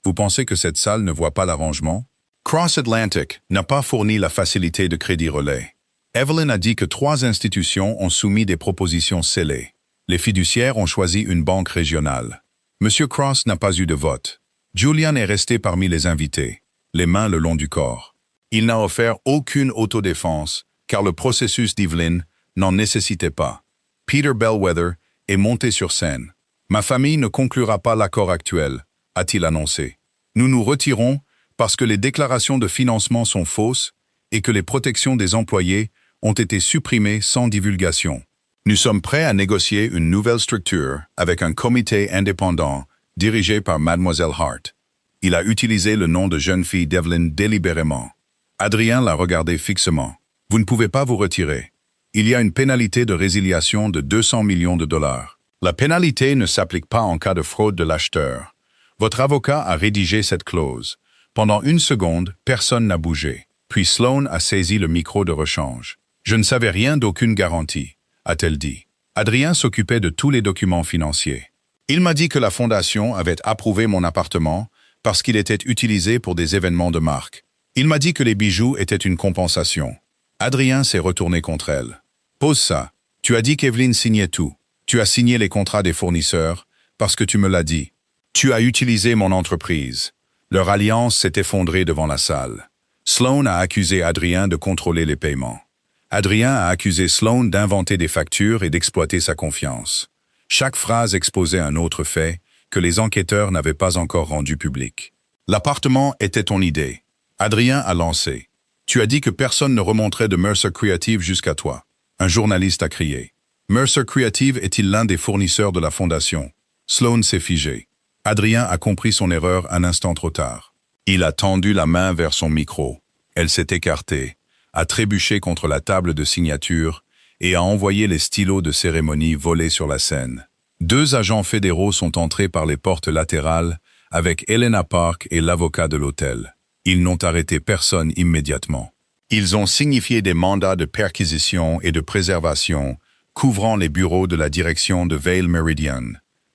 Vous pensez que cette salle ne voit pas l'arrangement? Cross Atlantic n'a pas fourni la facilité de crédit relais. Evelyn a dit que 3 institutions ont soumis des propositions scellées. Les fiduciaires ont choisi une banque régionale. Monsieur Cross n'a pas eu de vote. Julian est resté parmi les invités, les mains le long du corps. Il n'a offert aucune autodéfense, car le processus d'Evelyn n'en nécessitait pas. Peter Bellwether est monté sur scène. « Ma famille ne conclura pas l'accord actuel », a-t-il annoncé. « Nous nous retirons parce que les déclarations de financement sont fausses et que les protections des employés ont été supprimées sans divulgation. Nous sommes prêts à négocier une nouvelle structure avec un comité indépendant dirigé par Mademoiselle Hart. » Il a utilisé le nom de jeune fille d'Evelyn délibérément. Adrien l'a regardé fixement. « Vous ne pouvez pas vous retirer. Il y a une pénalité de résiliation de 200 millions de dollars. La pénalité ne s'applique pas en cas de fraude de l'acheteur. Votre avocat a rédigé cette clause. Pendant 1 seconde, personne n'a bougé. Puis Sloan a saisi le micro de rechange. « Je ne savais rien d'aucune garantie », a-t-elle dit. Adrien s'occupait de tous les documents financiers. Il m'a dit que la fondation avait approuvé mon appartement parce qu'il était utilisé pour des événements de marque. Il m'a dit que les bijoux étaient une compensation. Adrien s'est retourné contre elle. « Pose ça. Tu as dit qu'Evelyn signait tout. Tu as signé les contrats des fournisseurs parce que tu me l'as dit. Tu as utilisé mon entreprise. » Leur alliance s'est effondrée devant la salle. Sloan a accusé Adrien de contrôler les paiements. Adrien a accusé Sloan d'inventer des factures et d'exploiter sa confiance. Chaque phrase exposait un autre fait que les enquêteurs n'avaient pas encore rendu public. L'appartement était ton idée. Adrien a lancé. Tu as dit que personne ne remonterait de Mercer Creative jusqu'à toi. Un journaliste a crié. Mercer Creative est-il l'un des fournisseurs de la fondation? Sloan s'est figé. Adrien a compris son erreur un instant trop tard. Il a tendu la main vers son micro. Elle s'est écartée, a trébuché contre la table de signature et a envoyé les stylos de cérémonie voler sur la scène. 2 agents fédéraux sont entrés par les portes latérales avec Helena Park et l'avocat de l'hôtel. Ils n'ont arrêté personne immédiatement. Ils ont signifié des mandats de perquisition et de préservation couvrant les bureaux de la direction de Vail Meridian,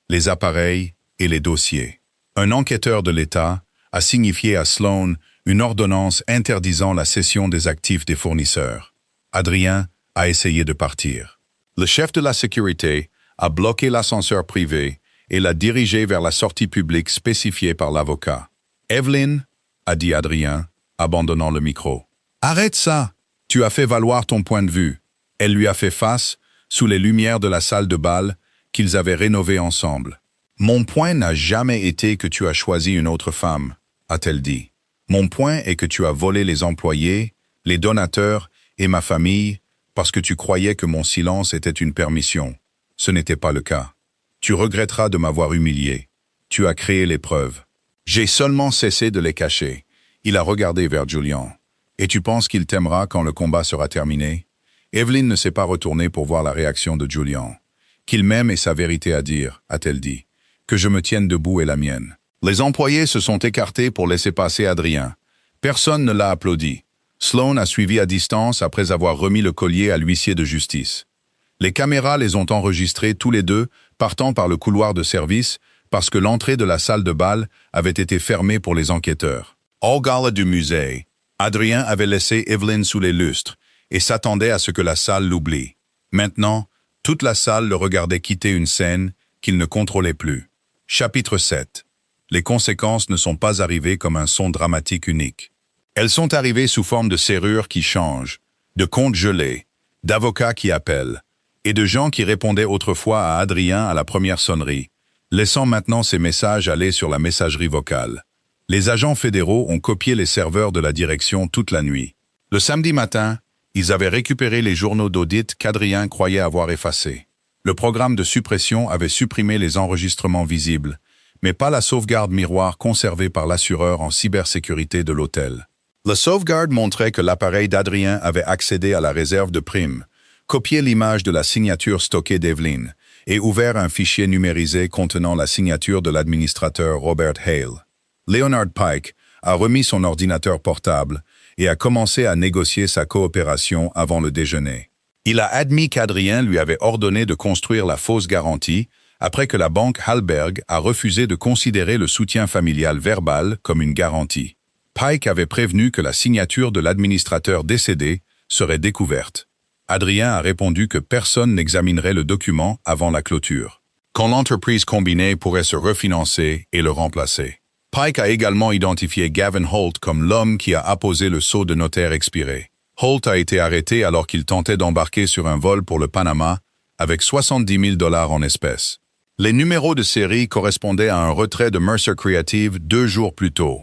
les appareils et les dossiers. Un enquêteur de l'État a signifié à Sloan une ordonnance interdisant la cession des actifs des fournisseurs. Adrien a essayé de partir. Le chef de la sécurité a bloqué l'ascenseur privé et l'a dirigé vers la sortie publique spécifiée par l'avocat. « Evelyn, a dit Adrien, abandonnant le micro. « Arrête ça! Tu as fait valoir ton point de vue. » Elle lui a fait face, sous les lumières de la salle de bal, qu'ils avaient rénovée ensemble. « Mon point n'a jamais été que tu as choisi une autre femme, a-t-elle dit. Mon point est que tu as volé les employés, les donateurs et ma famille parce que tu croyais que mon silence était une permission. Ce n'était pas le cas. Tu regretteras de m'avoir humilié. Tu as créé les preuves. J'ai seulement cessé de les cacher. » Il a regardé vers Julian. « Et tu penses qu'il t'aimera quand le combat sera terminé ?» Evelyn ne s'est pas retournée pour voir la réaction de Julian. « Qu'il m'aime est sa vérité à dire, a-t-elle dit. Que je me tienne debout est la mienne. » Les employés se sont écartés pour laisser passer Adrien. Personne ne l'a applaudi. Sloan a suivi à distance après avoir remis le collier à l'huissier de justice. Les caméras les ont enregistrés tous les deux, partant par le couloir de service, parce que l'entrée de la salle de bal avait été fermée pour les enquêteurs. Au gala du musée, Adrien avait laissé Evelyn sous les lustres et s'attendait à ce que la salle l'oublie. Maintenant, toute la salle le regardait quitter une scène qu'il ne contrôlait plus. Chapitre 7. Les conséquences ne sont pas arrivées comme un son dramatique unique. Elles sont arrivées sous forme de serrures qui changent, de comptes gelés, d'avocats qui appellent, et de gens qui répondaient autrefois à Adrien à la première sonnerie, laissant maintenant ces messages aller sur la messagerie vocale. Les agents fédéraux ont copié les serveurs de la direction toute la nuit. Le samedi matin, ils avaient récupéré les journaux d'audit qu'Adrien croyait avoir effacés. Le programme de suppression avait supprimé les enregistrements visibles, mais pas la sauvegarde miroir conservée par l'assureur en cybersécurité de l'hôtel. La sauvegarde montrait que l'appareil d'Adrien avait accédé à la réserve de primes, copié l'image de la signature stockée d'Evelyn et ouvert un fichier numérisé contenant la signature de l'administrateur Robert Hale. Leonard Pike a remis son ordinateur portable et a commencé à négocier sa coopération avant le déjeuner. Il a admis qu'Adrien lui avait ordonné de construire la fausse garantie après que la banque Hallberg a refusé de considérer le soutien familial verbal comme une garantie. Pike avait prévenu que la signature de l'administrateur décédé serait découverte. Adrien a répondu que personne n'examinerait le document avant la clôture, quand l'entreprise combinée pourrait se refinancer et le remplacer. Pike a également identifié Gavin Holt comme l'homme qui a apposé le sceau de notaire expiré. Holt a été arrêté alors qu'il tentait d'embarquer sur un vol pour le Panama avec 70 000 $ en espèces. Les numéros de série correspondaient à un retrait de Mercer Creative 2 jours plus tôt.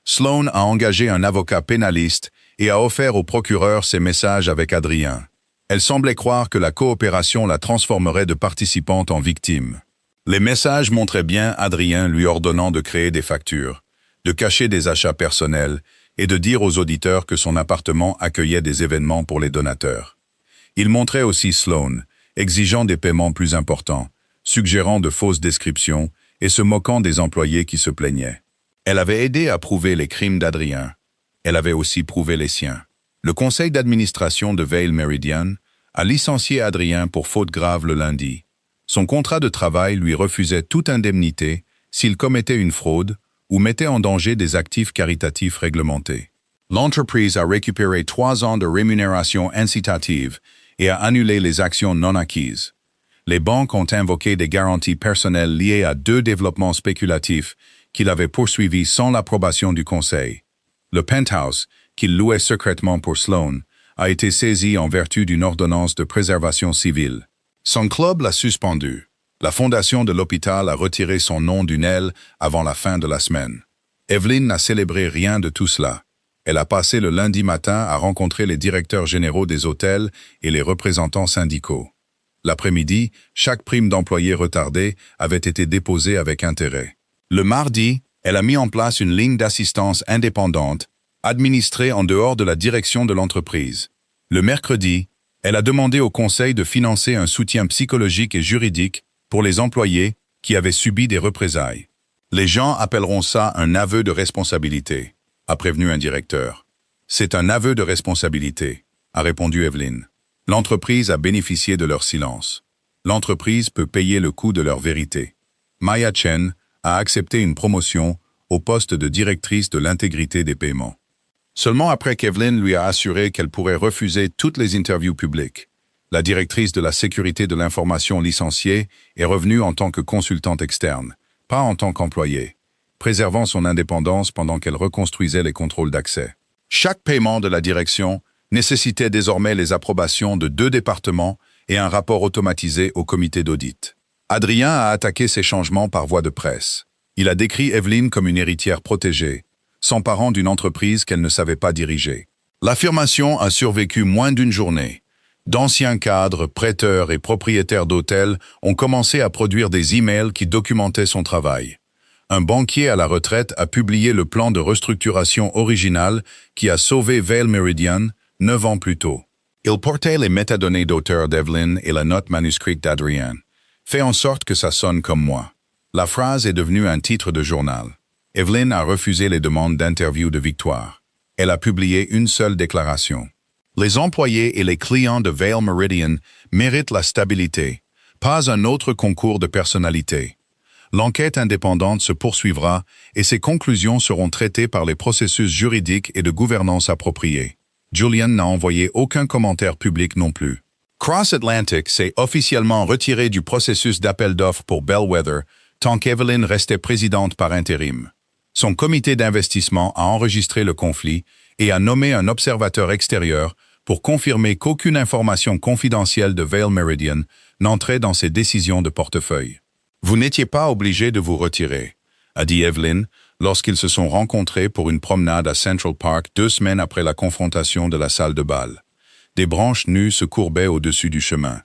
Sloan a engagé un avocat pénaliste et a offert au procureur ses messages avec Adrien. Elle semblait croire que la coopération la transformerait de participante en victime. Les messages montraient bien Adrien lui ordonnant de créer des factures, de cacher des achats personnels et de dire aux auditeurs que son appartement accueillait des événements pour les donateurs. Il montrait aussi Sloan, exigeant des paiements plus importants, suggérant de fausses descriptions et se moquant des employés qui se plaignaient. Elle avait aidé à prouver les crimes d'Adrien. Elle avait aussi prouvé les siens. Le conseil d'administration de Vail Meridian a licencié Adrien pour faute grave le lundi. Son contrat de travail lui refusait toute indemnité s'il commettait une fraude ou mettait en danger des actifs caritatifs réglementés. L'entreprise a récupéré 3 ans de rémunération incitative et a annulé les actions non acquises. Les banques ont invoqué des garanties personnelles liées à 2 développements spéculatifs qu'il avait poursuivis sans l'approbation du conseil. Le penthouse, qu'il louait secrètement pour Sloan, a été saisi en vertu d'une ordonnance de préservation civile. Son club l'a suspendu. La fondation de l'hôpital a retiré son nom d'une aile avant la fin de la semaine. Evelyn n'a célébré rien de tout cela. Elle a passé le lundi matin à rencontrer les directeurs généraux des hôtels et les représentants syndicaux. L'après-midi, chaque prime d'employé retardée avait été déposée avec intérêt. Le mardi, elle a mis en place une ligne d'assistance indépendante, administrée en dehors de la direction de l'entreprise. Le mercredi, elle a demandé au conseil de financer un soutien psychologique et juridique pour les employés qui avaient subi des représailles. Les gens appelleront ça un aveu de responsabilité, a prévenu un directeur. C'est un aveu de responsabilité, a répondu Evelyn. L'entreprise a bénéficié de leur silence. L'entreprise peut payer le coût de leur vérité. Maya Chen a accepté une promotion au poste de directrice de l'intégrité des paiements. Seulement après qu'Evelyn lui a assuré qu'elle pourrait refuser toutes les interviews publiques. la directrice de la sécurité de l'information licenciée, est revenue en tant que consultante externe, pas en tant qu'employée, préservant son indépendance pendant qu'elle reconstruisait les contrôles d'accès. Chaque paiement de la direction nécessitait désormais les approbations de 2 départements et un rapport automatisé au comité d'audit. Adrien a attaqué ces changements par voie de presse. Il a décrit Evelyne comme une héritière protégée, s'emparant d'une entreprise qu'elle ne savait pas diriger. L'affirmation a survécu moins d'une journée. D'anciens cadres, prêteurs et propriétaires d'hôtels ont commencé à produire des emails qui documentaient son travail. Un banquier à la retraite a publié le plan de restructuration original qui a sauvé Vail Meridian 9 ans plus tôt. Il portait les métadonnées d'auteur d'Evelyne et la note manuscrite d'Adrien. Fait en sorte que ça sonne comme moi. La phrase est devenue un titre de journal. Evelyne a refusé les demandes d'interview de Victoire. Elle a publié une seule déclaration. Les employés et les clients de Vail Meridian méritent la stabilité, pas un autre concours de personnalité. L'enquête indépendante se poursuivra et ses conclusions seront traitées par les processus juridiques et de gouvernance appropriés. Julian n'a envoyé aucun commentaire public non plus. Cross Atlantic s'est officiellement retiré du processus d'appel d'offres pour Bellwether tant qu'Evelyn restait présidente par intérim. Son comité d'investissement a enregistré le conflit et a nommé un observateur extérieur pour confirmer qu'aucune information confidentielle de Vail Meridian n'entrait dans ses décisions de portefeuille. « Vous n'étiez pas obligé de vous retirer », a dit Evelyn lorsqu'ils se sont rencontrés pour une promenade à Central Park 2 semaines après la confrontation de la salle de bal. Des branches nues se courbaient au-dessus du chemin.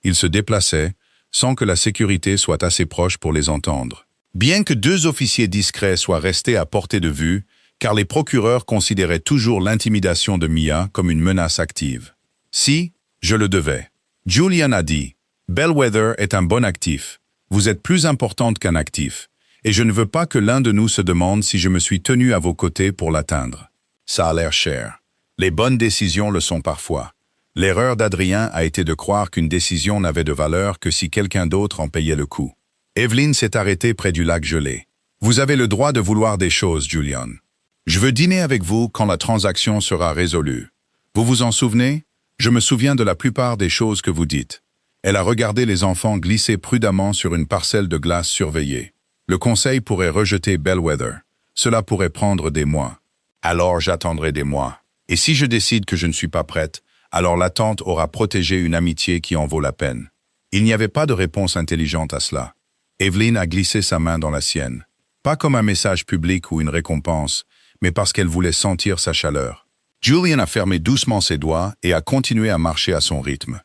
Ils se déplaçaient, sans que la sécurité soit assez proche pour les entendre. Bien que 2 officiers discrets soient restés à portée de vue, car les procureurs considéraient toujours l'intimidation de Mia comme une menace active. Si, je le devais. Julian a dit, « Bellwether est un bon actif. Vous êtes plus importante qu'un actif. Et je ne veux pas que l'un de nous se demande si je me suis tenu à vos côtés pour l'atteindre. Ça a l'air cher. Les bonnes décisions le sont parfois. L'erreur d'Adrien a été de croire qu'une décision n'avait de valeur que si quelqu'un d'autre en payait le coût. » Evelyn s'est arrêtée près du lac gelé. « Vous avez le droit de vouloir des choses, Julian. Je veux dîner avec vous quand la transaction sera résolue. Vous vous en souvenez? Je me souviens de la plupart des choses que vous dites. » Elle a regardé les enfants glisser prudemment sur une parcelle de glace surveillée. Le conseil pourrait rejeter Bellwether. Cela pourrait prendre des mois. Alors j'attendrai des mois. Et si je décide que je ne suis pas prête, alors l'attente aura protégé une amitié qui en vaut la peine. Il n'y avait pas de réponse intelligente à cela. Evelyn a glissé sa main dans la sienne. Pas comme un message public ou une récompense, mais parce qu'elle voulait sentir sa chaleur. Julian a fermé doucement ses doigts et a continué à marcher à son rythme.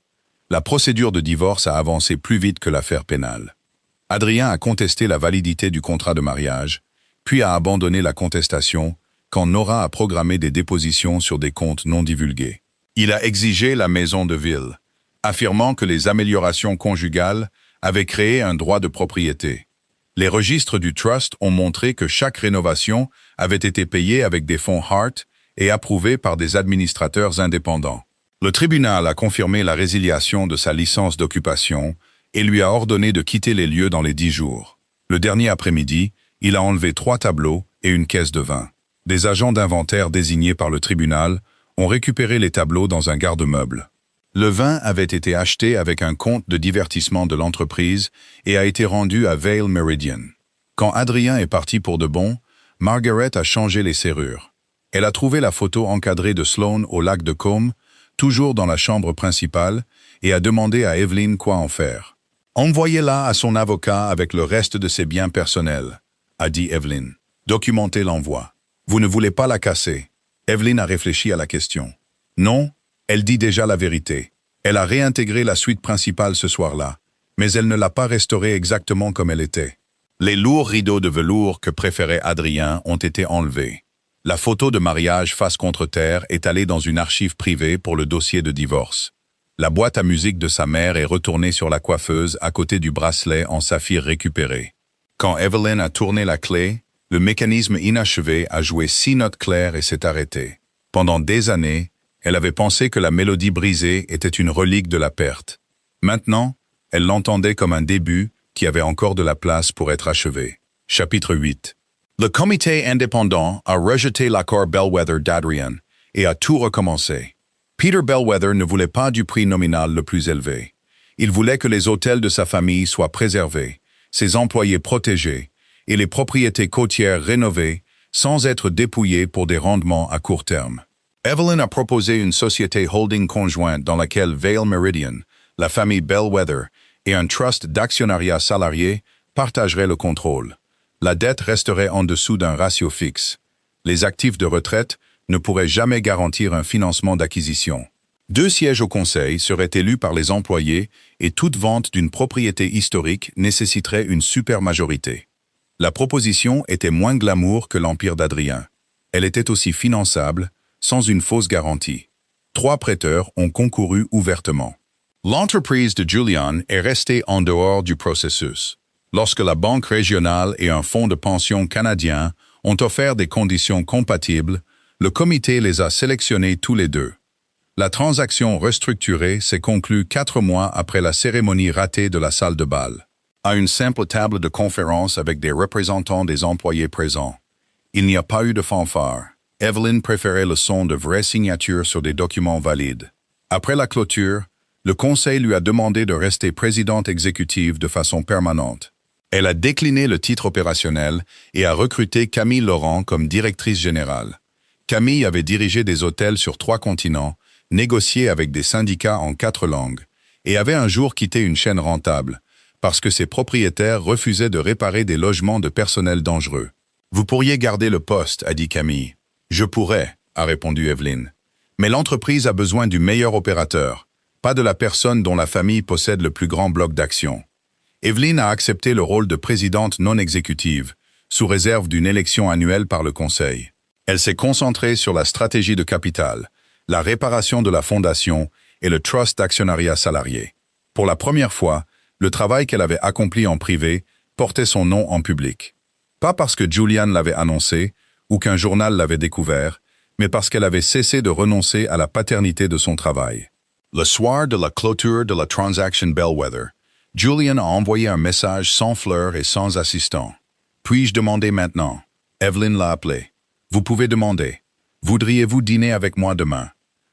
La procédure de divorce a avancé plus vite que l'affaire pénale. Adrien a contesté la validité du contrat de mariage, puis a abandonné la contestation quand Nora a programmé des dépositions sur des comptes non divulgués. Il a exigé la maison de ville, affirmant que les améliorations conjugales avaient créé un droit de propriété. Les registres du Trust ont montré que chaque rénovation avait été payée avec des fonds Hart et approuvée par des administrateurs indépendants. Le tribunal a confirmé la résiliation de sa licence d'occupation et lui a ordonné de quitter les lieux dans les 10 jours. Le dernier après-midi, il a enlevé 3 tableaux et une caisse de vin. Des agents d'inventaire désignés par le tribunal ont récupéré les tableaux dans un garde-meuble. Le vin avait été acheté avec un compte de divertissement de l'entreprise et a été rendu à Vail Meridian. Quand Adrien est parti pour de bon, Margaret a changé les serrures. Elle a trouvé la photo encadrée de Sloan au lac de Combe, toujours dans la chambre principale, et a demandé à Evelyn quoi en faire. « Envoyez-la à son avocat avec le reste de ses biens personnels », a dit Evelyn. « Documentez l'envoi. Vous ne voulez pas la casser. » Evelyn a réfléchi à la question. « Non, elle dit déjà la vérité. Elle a réintégré la suite principale ce soir-là, mais elle ne l'a pas restaurée exactement comme elle était. Les lourds rideaux de velours que préférait Adrien ont été enlevés. La photo de mariage face contre terre est allée dans une archive privée pour le dossier de divorce. La boîte à musique de sa mère est retournée sur la coiffeuse à côté du bracelet en saphir récupéré. Quand Evelyn a tourné la clé, le mécanisme inachevé a joué 6 notes claires et s'est arrêté. Pendant des années, elle avait pensé que la mélodie brisée était une relique de la perte. Maintenant, elle l'entendait comme un début qui avait encore de la place pour être achevé. Chapitre 8. Le comité indépendant a rejeté l'accord Bellwether d'Adrien et a tout recommencé. Peter Bellwether ne voulait pas du prix nominal le plus élevé. Il voulait que les hôtels de sa famille soient préservés, ses employés protégés et les propriétés côtières rénovées sans être dépouillées pour des rendements à court terme. Evelyn a proposé une société holding conjointe dans laquelle Vail Meridian, la famille Bellwether et un trust d'actionnariat salarié partageraient le contrôle. La dette resterait en dessous d'un ratio fixe. Les actifs de retraite ne pourraient jamais garantir un financement d'acquisition. 2 sièges au conseil seraient élus par les employés et toute vente d'une propriété historique nécessiterait une supermajorité. La proposition était moins glamour que l'empire d'Adrien. Elle était aussi finançable, sans une fausse garantie. 3 prêteurs ont concouru ouvertement. L'entreprise de Julian est restée en dehors du processus. Lorsque la Banque régionale et un fonds de pension canadien ont offert des conditions compatibles, le comité les a sélectionnés tous les deux. La transaction restructurée s'est conclue 4 mois après la cérémonie ratée de la salle de bal. À une simple table de conférence avec des représentants des employés présents. Il n'y a pas eu de fanfare. Evelyn préférait le son de vraies signatures sur des documents valides. Après la clôture, le conseil lui a demandé de rester présidente exécutive de façon permanente. Elle a décliné le titre opérationnel et a recruté Camille Laurent comme directrice générale. Camille avait dirigé des hôtels sur 3 continents, négocié avec des syndicats en 4 langues, et avait un jour quitté une chaîne rentable, parce que ses propriétaires refusaient de réparer des logements de personnel dangereux. « Vous pourriez garder le poste », a dit Camille. « Je pourrais », a répondu Evelyn. « Mais l'entreprise a besoin du meilleur opérateur, pas de la personne dont la famille possède le plus grand bloc d'actions. » Evelyn a accepté le rôle de présidente non exécutive, sous réserve d'une élection annuelle par le conseil. Elle s'est concentrée sur la stratégie de capital, la réparation de la fondation et le trust d'actionnariat salarié. Pour la première fois, le travail qu'elle avait accompli en privé portait son nom en public. Pas parce que Julian l'avait annoncé ou qu'un journal l'avait découvert, mais parce qu'elle avait cessé de renoncer à la paternité de son travail. Le soir de la clôture de la transaction Bellwether, Julian a envoyé un message sans fleurs et sans assistant. « Puis-je demander maintenant ?» Evelyn l'a appelé. « Vous pouvez demander. Voudriez-vous dîner avec moi demain?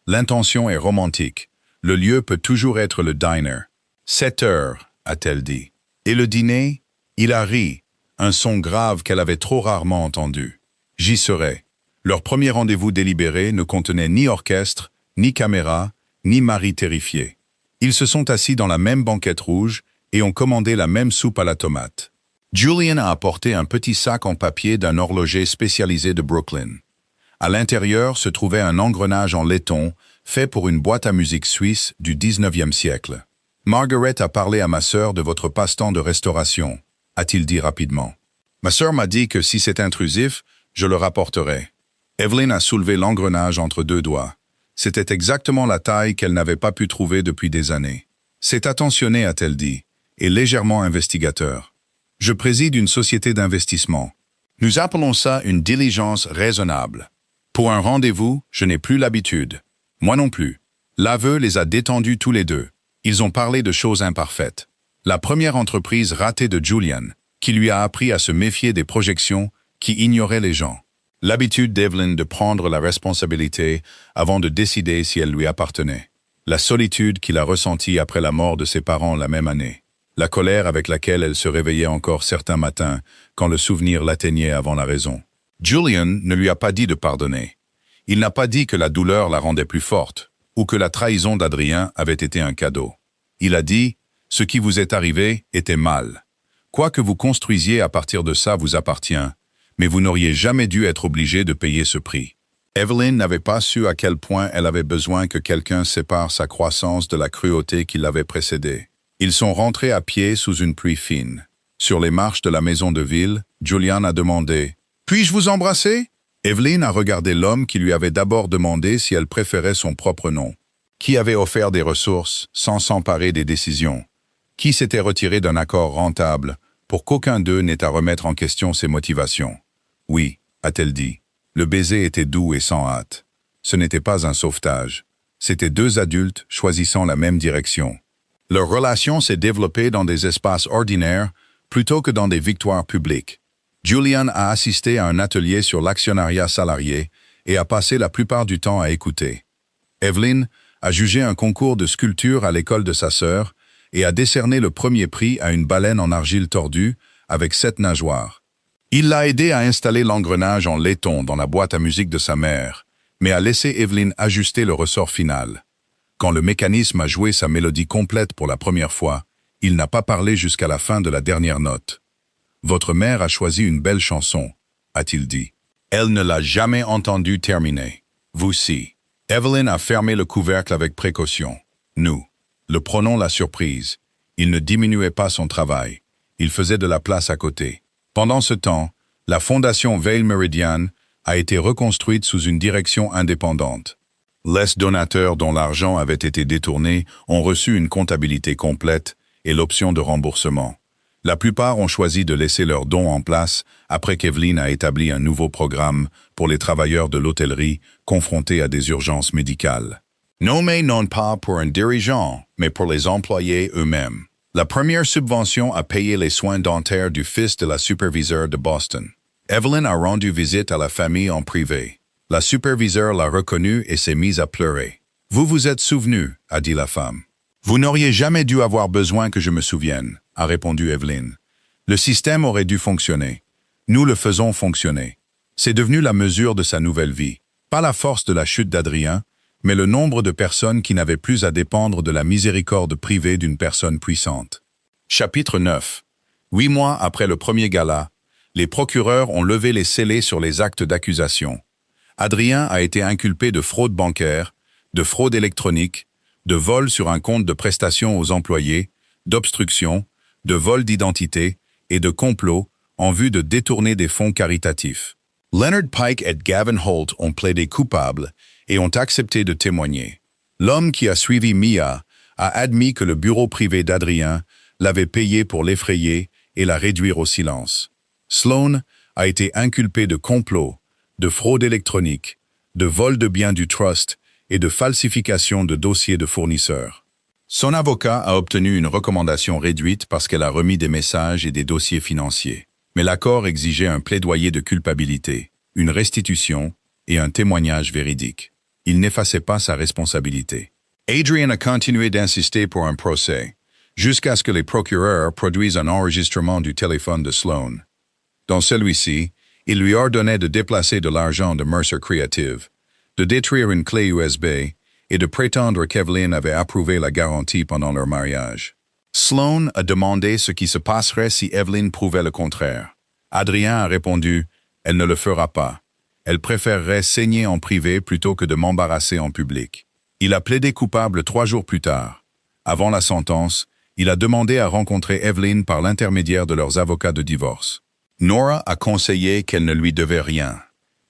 L'intention est romantique. Le lieu peut toujours être le diner. 7 heures, a-t-elle dit. Et le dîner? Il a ri, un son grave qu'elle avait trop rarement entendu. J'y serai. Leur premier rendez-vous délibéré ne contenait ni orchestre, ni caméra, ni mari terrifié. Ils se sont assis dans la même banquette rouge et ont commandé la même soupe à la tomate. Julian a apporté un petit sac en papier d'un horloger spécialisé de Brooklyn. À l'intérieur se trouvait un engrenage en laiton fait pour une boîte à musique suisse du 19e siècle. « Margaret a parlé à ma sœur de votre passe-temps de restauration », a-t-il dit rapidement. « Ma sœur m'a dit que si c'est intrusif, je le rapporterai. » Evelyn a soulevé l'engrenage entre 2 doigts. C'était exactement la taille qu'elle n'avait pas pu trouver depuis des années. « C'est attentionné », a-t-elle dit, et légèrement investigateur. « Je préside une société d'investissement. Nous appelons ça une diligence raisonnable. Pour un rendez-vous, je n'ai plus l'habitude. Moi non plus. » L'aveu les a détendus tous les deux. Ils ont parlé de choses imparfaites. La première entreprise ratée de Julian, qui lui a appris à se méfier des projections qui ignoraient les gens. L'habitude d'Evelyn de prendre la responsabilité avant de décider si elle lui appartenait. La solitude qu'il a ressentie après la mort de ses parents la même année. La colère avec laquelle elle se réveillait encore certains matins quand le souvenir l'atteignait avant la raison. Julian ne lui a pas dit de pardonner. Il n'a pas dit que la douleur la rendait plus forte ou que la trahison d'Adrien avait été un cadeau. Il a dit « Ce qui vous est arrivé était mal. Quoi que vous construisiez à partir de ça vous appartient, mais vous n'auriez jamais dû être obligé de payer ce prix. » Evelyn n'avait pas su à quel point elle avait besoin que quelqu'un sépare sa croissance de la cruauté qui l'avait précédée. Ils sont rentrés à pied sous une pluie fine. Sur les marches de la maison de ville, Julian a demandé « Puis-je vous embrasser ?» Evelyn a regardé l'homme qui lui avait d'abord demandé si elle préférait son propre nom. Qui avait offert des ressources sans s'emparer des décisions? Qui s'était retiré d'un accord rentable pour qu'aucun d'eux n'ait à remettre en question ses motivations? Oui, a-t-elle dit. Le baiser était doux et sans hâte. Ce n'était pas un sauvetage. C'étaient 2 adultes choisissant la même direction. Leur relation s'est développée dans des espaces ordinaires plutôt que dans des victoires publiques. Julian a assisté à un atelier sur l'actionnariat salarié et a passé la plupart du temps à écouter. Evelyn a jugé un concours de sculpture à l'école de sa sœur et a décerné le premier prix à une baleine en argile tordue avec 7 nageoires. Il l'a aidé à installer l'engrenage en laiton dans la boîte à musique de sa mère, mais a laissé Evelyn ajuster le ressort final. Quand le mécanisme a joué sa mélodie complète pour la première fois, il n'a pas parlé jusqu'à la fin de la dernière note. « Votre mère a choisi une belle chanson », a-t-il dit. Elle ne l'a jamais entendue terminer. Vous si. Evelyn a fermé le couvercle avec précaution. Nous le prenons la surprise. Il ne diminuait pas son travail. Il faisait de la place à côté. Pendant ce temps, la fondation Vail Meridian a été reconstruite sous une direction indépendante. Les donateurs dont l'argent avait été détourné ont reçu une comptabilité complète et l'option de remboursement. La plupart ont choisi de laisser leurs dons en place après qu'Evelyn a établi un nouveau programme pour les travailleurs de l'hôtellerie confrontés à des urgences médicales. Nommé non pas pour un dirigeant, mais pour les employés eux-mêmes. La première subvention a payé les soins dentaires du fils de la superviseure de Boston. Evelyn a rendu visite à la famille en privé. La superviseure l'a reconnue et s'est mise à pleurer. « Vous vous êtes souvenu », a dit la femme. « Vous n'auriez jamais dû avoir besoin que je me souvienne », a répondu Evelyn. « Le système aurait dû fonctionner. Nous le faisons fonctionner. C'est devenu la mesure de sa nouvelle vie. Pas la force de la chute d'Adrien, mais le nombre de personnes qui n'avaient plus à dépendre de la miséricorde privée d'une personne puissante. » Chapitre 9. 8 mois après le premier gala, les procureurs ont levé les scellés sur les actes d'accusation. Adrien a été inculpé de fraude bancaire, de fraude électronique, de vol sur un compte de prestations aux employés, d'obstruction, de vol d'identité et de complot en vue de détourner des fonds caritatifs. Leonard Pike et Gavin Holt ont plaidé coupables et ont accepté de témoigner. L'homme qui a suivi Mia a admis que le bureau privé d'Adrien l'avait payé pour l'effrayer et la réduire au silence. Sloan a été inculpé de complot, de fraude électronique, de vol de biens du trust et de falsification de dossiers de fournisseurs. Son avocat a obtenu une recommandation réduite parce qu'elle a remis des messages et des dossiers financiers. Mais l'accord exigeait un plaidoyer de culpabilité, une restitution et un témoignage véridique. Il n'effaçait pas sa responsabilité. Adrian a continué d'insister pour un procès, jusqu'à ce que les procureurs produisent un enregistrement du téléphone de Sloan. Dans celui-ci, il lui ordonnait de déplacer de l'argent de Mercer Creative, de détruire une clé USB et de prétendre qu'Evelyn avait approuvé la garantie pendant leur mariage. Sloan a demandé ce qui se passerait si Evelyn prouvait le contraire. Adrien a répondu « Elle ne le fera pas. Elle préférerait saigner en privé plutôt que de m'embarrasser en public. » Il a plaidé coupable 3 jours plus tard. Avant la sentence, il a demandé à rencontrer Evelyn par l'intermédiaire de leurs avocats de divorce. Nora a conseillé qu'elle ne lui devait rien.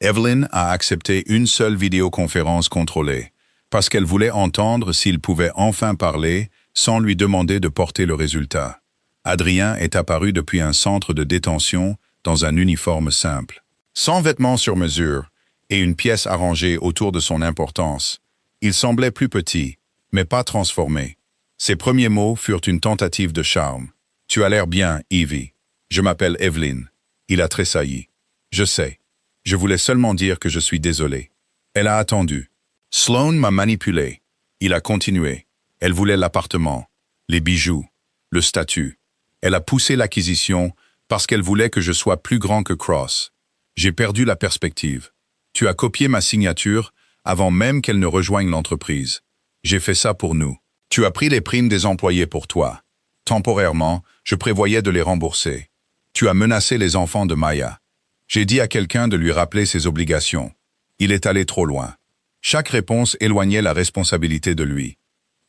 Evelyn a accepté une seule vidéoconférence contrôlée, parce qu'elle voulait entendre s'il pouvait enfin parler sans lui demander de porter le résultat. Adrien est apparu depuis un centre de détention dans un uniforme simple. Sans vêtements sur mesure et une pièce arrangée autour de son importance, il semblait plus petit, mais pas transformé. Ses premiers mots furent une tentative de charme. « Tu as l'air bien, Evie. Je m'appelle Evelyn. » Il a tressailli. « Je sais. Je voulais seulement dire que je suis désolé. » Elle a attendu. Sloan m'a manipulé. Il a continué. Elle voulait l'appartement, les bijoux, le statut. Elle a poussé l'acquisition parce qu'elle voulait que je sois plus grand que Cross. J'ai perdu la perspective. Tu as copié ma signature avant même qu'elle ne rejoigne l'entreprise. J'ai fait ça pour nous. Tu as pris les primes des employés pour toi. Temporairement, je prévoyais de les rembourser. Tu as menacé les enfants de Maya. J'ai dit à quelqu'un de lui rappeler ses obligations. Il est allé trop loin. Chaque réponse éloignait la responsabilité de lui.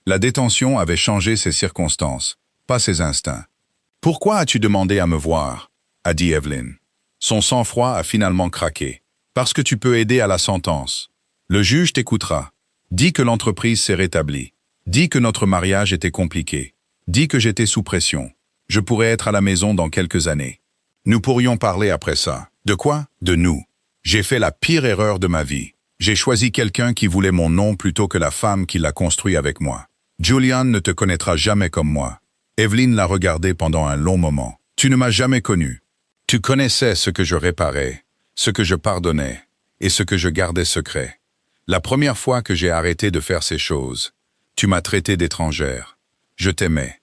La détention avait changé ses circonstances, pas ses instincts. « Pourquoi as-tu demandé à me voir ?» a dit Evelyn. Son sang-froid a finalement craqué. « Parce que tu peux aider à la sentence. Le juge t'écoutera. Dis que l'entreprise s'est rétablie. Dis que notre mariage était compliqué. Dis que j'étais sous pression. Je pourrais être à la maison dans quelques années. Nous pourrions parler après ça. De quoi? De nous. J'ai fait la pire erreur de ma vie. J'ai choisi quelqu'un qui voulait mon nom plutôt que la femme qui l'a construit avec moi. Julian ne te connaîtra jamais comme moi. » Evelyn l'a regardé pendant un long moment. « Tu ne m'as jamais connu. Tu connaissais ce que je réparais, ce que je pardonnais et ce que je gardais secret. La première fois que j'ai arrêté de faire ces choses, tu m'as traité d'étrangère. Je t'aimais.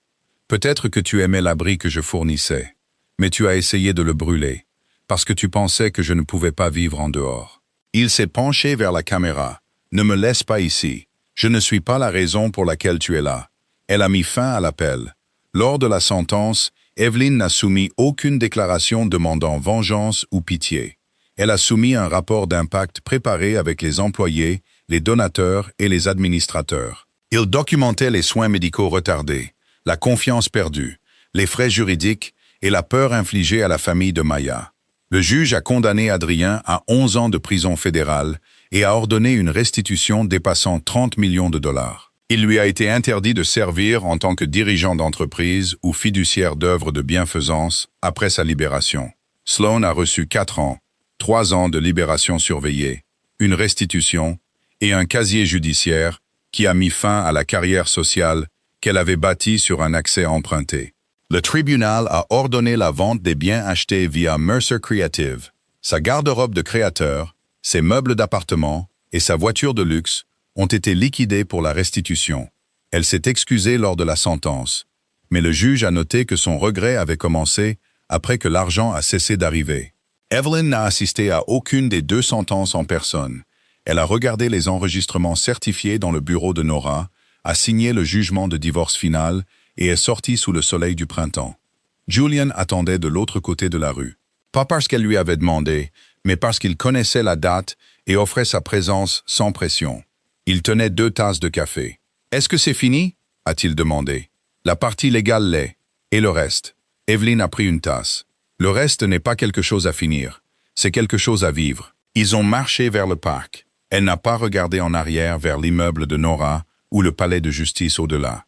Peut-être que tu aimais l'abri que je fournissais, mais tu as essayé de le brûler, parce que tu pensais que je ne pouvais pas vivre en dehors. Il s'est penché vers la caméra. Ne me laisse pas ici. Je ne suis pas la raison pour laquelle tu es là. Elle a mis fin à l'appel. Lors de la sentence, Evelyn n'a soumis aucune déclaration demandant vengeance ou pitié. Elle a soumis un rapport d'impact préparé avec les employés, les donateurs et les administrateurs. Il documentait les soins médicaux retardés, la confiance perdue, les frais juridiques et la peur infligée à la famille de Maya. Le juge a condamné Adrien à 11 ans de prison fédérale et a ordonné une restitution dépassant 30 millions de dollars. Il lui a été interdit de servir en tant que dirigeant d'entreprise ou fiduciaire d'œuvres de bienfaisance après sa libération. Sloan a reçu 4 ans, 3 ans de libération surveillée, une restitution et un casier judiciaire qui a mis fin à la carrière sociale qu'elle avait bâtie sur un accès emprunté. Le tribunal a ordonné la vente des biens achetés via Mercer Creative. Sa garde-robe de créateur, ses meubles d'appartement et sa voiture de luxe ont été liquidés pour la restitution. Elle s'est excusée lors de la sentence, mais le juge a noté que son regret avait commencé après que l'argent a cessé d'arriver. Evelyn n'a assisté à aucune des 2 sentences en personne. Elle a regardé les enregistrements certifiés dans le bureau de Nora, a signé le jugement de divorce final et est sortie sous le soleil du printemps. Julian attendait de l'autre côté de la rue. Pas parce qu'elle lui avait demandé, mais parce qu'il connaissait la date et offrait sa présence sans pression. Il tenait 2 tasses de café. « Est-ce que c'est fini ?» a-t-il demandé. « La partie légale l'est. Et le reste ?» Evelyn a pris une tasse. « Le reste n'est pas quelque chose à finir. C'est quelque chose à vivre. » Ils ont marché vers le parc. Elle n'a pas regardé en arrière vers l'immeuble de Nora ou le palais de justice au-delà.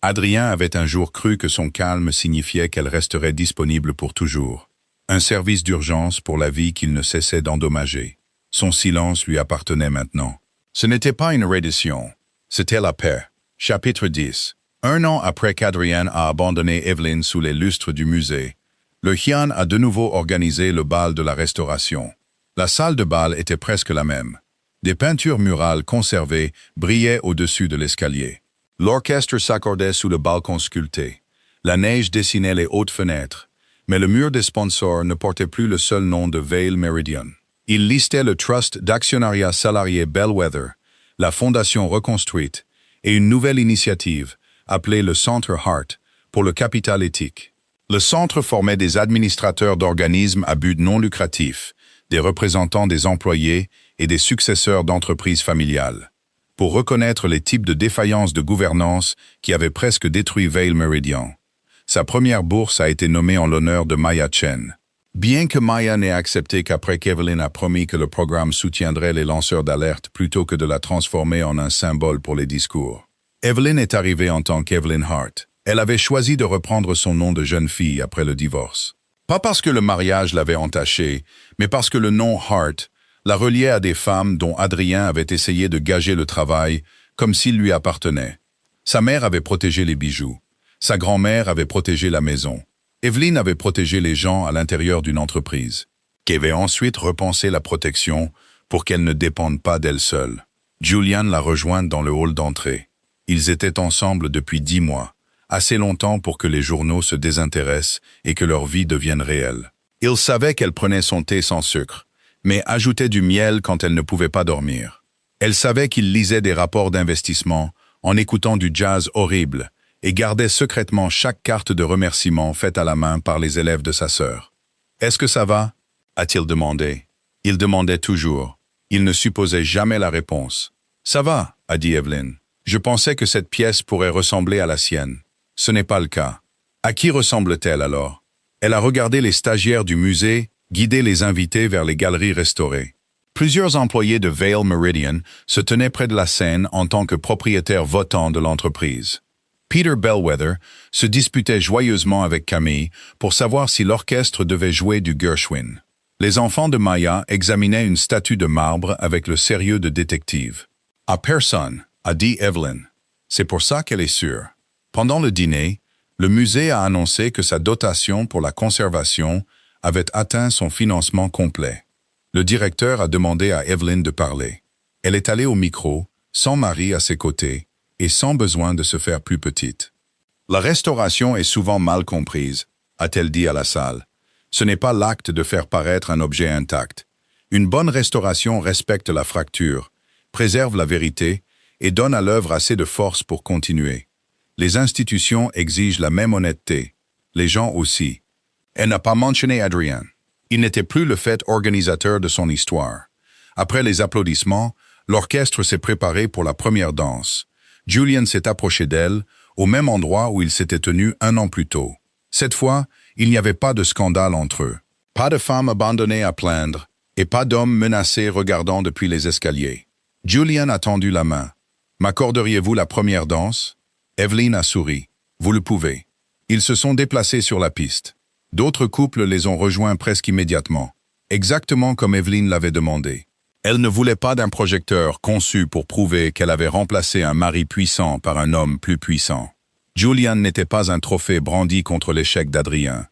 Adrien avait un jour cru que son calme signifiait qu'elle resterait disponible pour toujours. Un service d'urgence pour la vie qu'il ne cessait d'endommager. Son silence lui appartenait maintenant. Ce n'était pas une reddition, c'était la paix. Chapitre 10. 1 an après qu'Adrien a abandonné Evelyn sous les lustres du musée, le Hyun a de nouveau organisé le bal de la Restauration. La salle de bal était presque la même. Des peintures murales conservées brillaient au-dessus de l'escalier. L'orchestre s'accordait sous le balcon sculpté. La neige dessinait les hautes fenêtres, mais le mur des sponsors ne portait plus le seul nom de Vail Meridian. Il listait le Trust d'actionnariat salarié Bellwether, la Fondation reconstruite et une nouvelle initiative, appelée le Centre Hart, pour le capital éthique. Le centre formait des administrateurs d'organismes à but non lucratif, des représentants des employés et des successeurs d'entreprises familiales, pour reconnaître les types de défaillances de gouvernance qui avaient presque détruit Vail Meridian. Sa première bourse a été nommée en l'honneur de Maya Chen. Bien que Maya n'ait accepté qu'après qu'Evelyn a promis que le programme soutiendrait les lanceurs d'alerte plutôt que de la transformer en un symbole pour les discours. Evelyn est arrivée en tant qu'Evelyn Hart. Elle avait choisi de reprendre son nom de jeune fille après le divorce. Pas parce que le mariage l'avait entachée, mais parce que le nom Hart la reliait à des femmes dont Adrien avait essayé de gager le travail comme s'il lui appartenait. Sa mère avait protégé les bijoux. Sa grand-mère avait protégé la maison. Evelyn avait protégé les gens à l'intérieur d'une entreprise, qui avait ensuite repensé la protection pour qu'elle ne dépende pas d'elle seule. Julian l'a rejointe dans le hall d'entrée. Ils étaient ensemble depuis 10 mois, assez longtemps pour que les journaux se désintéressent et que leur vie devienne réelle. Il savait qu'elle prenait son thé sans sucre, mais ajoutait du miel quand elle ne pouvait pas dormir. Elle savait qu'il lisait des rapports d'investissement en écoutant du jazz horrible et gardait secrètement chaque carte de remerciement faite à la main par les élèves de sa sœur. « Est-ce que ça va » a-t-il demandé. Il demandait toujours. Il ne supposait jamais la réponse. « Ça va » a dit Evelyn. « Je pensais que cette pièce pourrait ressembler à la sienne. Ce n'est pas le cas. » À qui ressemble-t-elle alors? Elle a regardé les stagiaires du musée guider les invités vers les galeries restaurées. Plusieurs employés de Vail Meridian se tenaient près de la scène en tant que propriétaires votants de l'entreprise. Peter Bellwether se disputait joyeusement avec Camille pour savoir si l'orchestre devait jouer du Gershwin. Les enfants de Maya examinaient une statue de marbre avec le sérieux de détective. « À personne », a dit Evelyn. « C'est pour ça qu'elle est sûre. » Pendant le dîner, le musée a annoncé que sa dotation pour la conservation avait atteint son financement complet. Le directeur a demandé à Evelyn de parler. Elle est allée au micro, sans mari à ses côtés, et sans besoin de se faire plus petite. La restauration est souvent mal comprise, a-t-elle dit à la salle. Ce n'est pas l'acte de faire paraître un objet intact. Une bonne restauration respecte la fracture, préserve la vérité et donne à l'œuvre assez de force pour continuer. Les institutions exigent la même honnêteté, les gens aussi. Elle n'a pas mentionné Adrien. Il n'était plus le fait organisateur de son histoire. Après les applaudissements, l'orchestre s'est préparé pour la première danse. Julian s'est approché d'elle, au même endroit où il s'était tenu un an plus tôt. Cette fois, il n'y avait pas de scandale entre eux. Pas de femmes abandonnées à plaindre, et pas d'hommes menacés regardant depuis les escaliers. Julian a tendu la main. « M'accorderiez-vous la première danse ?» Evelyn a souri. « Vous le pouvez. » Ils se sont déplacés sur la piste. D'autres couples les ont rejoints presque immédiatement, exactement comme Evelyn l'avait demandé. Elle ne voulait pas d'un projecteur conçu pour prouver qu'elle avait remplacé un mari puissant par un homme plus puissant. Julian n'était pas un trophée brandi contre l'échec d'Adrien.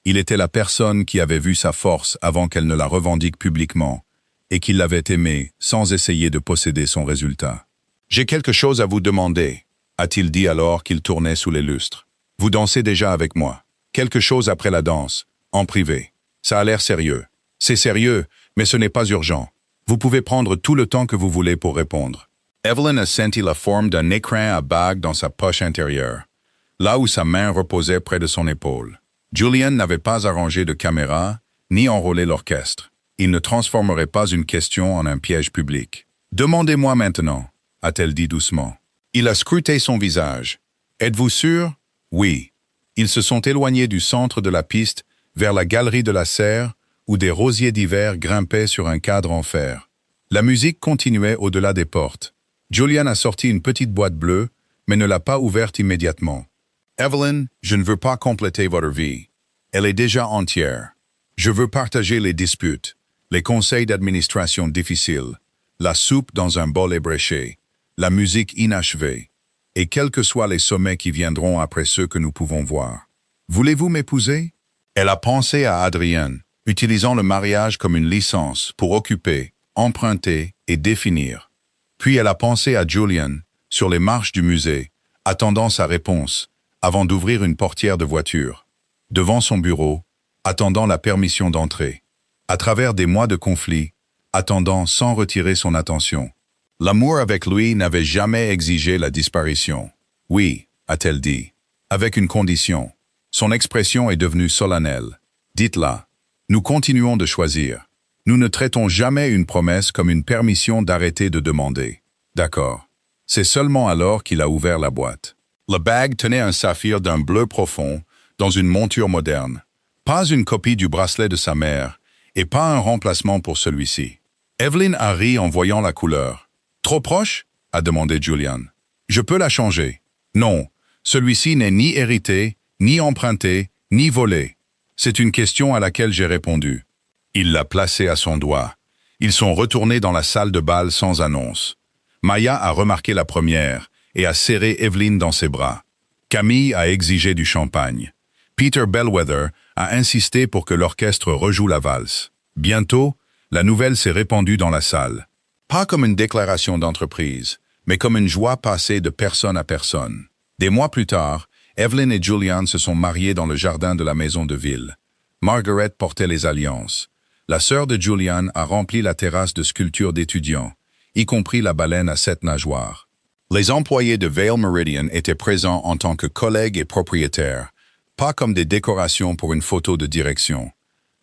Il était la personne qui avait vu sa force avant qu'elle ne la revendique publiquement, et qui l'avait aimée sans essayer de posséder son résultat. « J'ai quelque chose à vous demander », a-t-il dit alors qu'il tournait sous les lustres. « Vous dansez déjà avec moi. Quelque chose après la danse, en privé. Ça a l'air sérieux. C'est sérieux, mais ce n'est pas urgent. Vous pouvez prendre tout le temps que vous voulez pour répondre. » Evelyn a senti la forme d'un écrin à bague dans sa poche intérieure, là où sa main reposait près de son épaule. Julian n'avait pas arrangé de caméra, ni enrôlé l'orchestre. Il ne transformerait pas une question en un piège public. « Demandez-moi maintenant, » a-t-elle dit doucement. Il a scruté son visage. « Êtes-vous sûr? » « Oui. » Ils se sont éloignés du centre de la piste vers la galerie de la serre où des rosiers d'hiver grimpaient sur un cadre en fer. La musique continuait au-delà des portes. Julian a sorti une petite boîte bleue, mais ne l'a pas ouverte immédiatement. « Evelyn, je ne veux pas compléter votre vie. Elle est déjà entière. Je veux partager les disputes, les conseils d'administration difficiles, la soupe dans un bol ébréché, la musique inachevée, et quels que soient les sommets qui viendront après ceux que nous pouvons voir. Voulez-vous m'épouser ?» Elle a pensé à Adrien, utilisant le mariage comme une licence pour occuper, emprunter et définir. Puis elle a pensé à Julian, sur les marches du musée, attendant sa réponse, avant d'ouvrir une portière de voiture. Devant son bureau, attendant la permission d'entrer. À travers des mois de conflit, attendant sans retirer son attention. L'amour avec lui n'avait jamais exigé la disparition. « Oui », a-t-elle dit, avec une condition. Son expression est devenue solennelle. « Dites-la. Nous continuons de choisir. Nous ne traitons jamais une promesse comme une permission d'arrêter de demander. » D'accord. C'est seulement alors qu'il a ouvert la boîte. La bague tenait un saphir d'un bleu profond, dans une monture moderne. Pas une copie du bracelet de sa mère, et pas un remplacement pour celui-ci. Evelyn a ri en voyant la couleur. « Trop proche ?» a demandé Julian. « Je peux la changer. » « Non, celui-ci n'est ni hérité, ni emprunté, ni volé. C'est une question à laquelle j'ai répondu. » Il l'a placé à son doigt. Ils sont retournés dans la salle de bal sans annonce. Maya a remarqué la première et a serré Evelyn dans ses bras. Camille a exigé du champagne. Peter Bellwether a insisté pour que l'orchestre rejoue la valse. Bientôt, la nouvelle s'est répandue dans la salle. Pas comme une déclaration d'entreprise, mais comme une joie passée de personne à personne. Des mois plus tard, Evelyn et Julian se sont mariés dans le jardin de la maison de ville. Margaret portait les alliances. La sœur de Julian a rempli la terrasse de sculptures d'étudiants, y compris la baleine à 7 nageoires. Les employés de Vail Meridian étaient présents en tant que collègues et propriétaires, pas comme des décorations pour une photo de direction.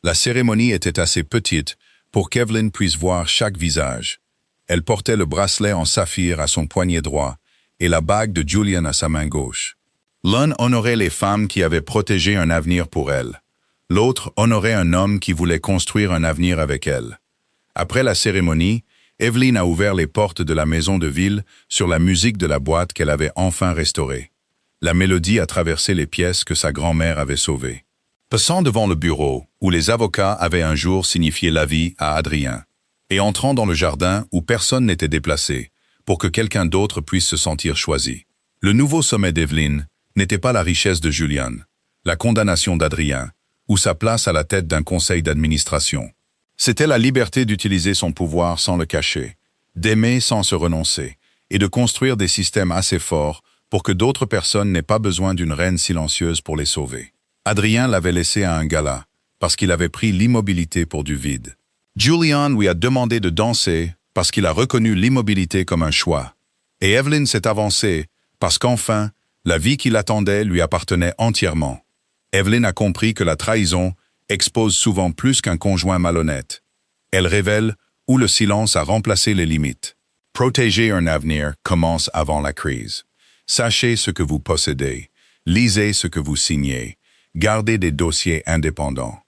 La cérémonie était assez petite pour qu'Evelyn puisse voir chaque visage. Elle portait le bracelet en saphir à son poignet droit et la bague de Julian à sa main gauche. L'un honorait les femmes qui avaient protégé un avenir pour elle. L'autre honorait un homme qui voulait construire un avenir avec elle. Après la cérémonie, Evelyn a ouvert les portes de la maison de ville sur la musique de la boîte qu'elle avait enfin restaurée. La mélodie a traversé les pièces que sa grand-mère avait sauvées. Passant devant le bureau, où les avocats avaient un jour signifié l'avis à Adrien, et entrant dans le jardin où personne n'était déplacé, pour que quelqu'un d'autre puisse se sentir choisi. Le nouveau sommet d'Evelyn n'était pas la richesse de Julian, la condamnation d'Adrien, ou sa place à la tête d'un conseil d'administration. C'était la liberté d'utiliser son pouvoir sans le cacher, d'aimer sans se renoncer, et de construire des systèmes assez forts pour que d'autres personnes n'aient pas besoin d'une reine silencieuse pour les sauver. Adrien l'avait laissé à un gala, parce qu'il avait pris l'immobilité pour du vide. Julian lui a demandé de danser parce qu'il a reconnu l'immobilité comme un choix. Et Evelyn s'est avancée parce qu'enfin, la vie qui l'attendait lui appartenait entièrement. Evelyn a compris que la trahison expose souvent plus qu'un conjoint malhonnête. Elle révèle où le silence a remplacé les limites. Protéger un avenir commence avant la crise. Sachez ce que vous possédez, lisez ce que vous signez, gardez des dossiers indépendants.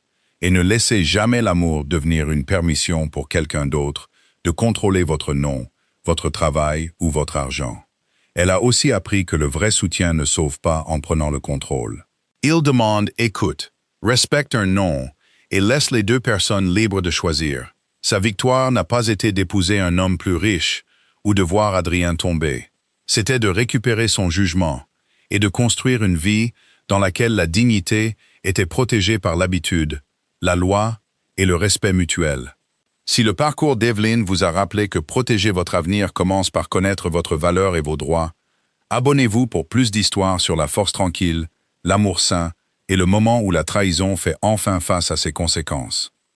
Et ne laissez jamais l'amour devenir une permission pour quelqu'un d'autre de contrôler votre nom, votre travail ou votre argent. Elle a aussi appris que le vrai soutien ne sauve pas en prenant le contrôle. Il demande écoute, respecte un non et laisse les deux personnes libres de choisir. Sa victoire n'a pas été d'épouser un homme plus riche ou de voir Adrien tomber. C'était de récupérer son jugement et de construire une vie dans laquelle la dignité était protégée par l'habitude, la loi et le respect mutuel. Si le parcours d'Evelyn vous a rappelé que protéger votre avenir commence par connaître votre valeur et vos droits, abonnez-vous pour plus d'histoires sur la force tranquille, l'amour sain et le moment où la trahison fait enfin face à ses conséquences.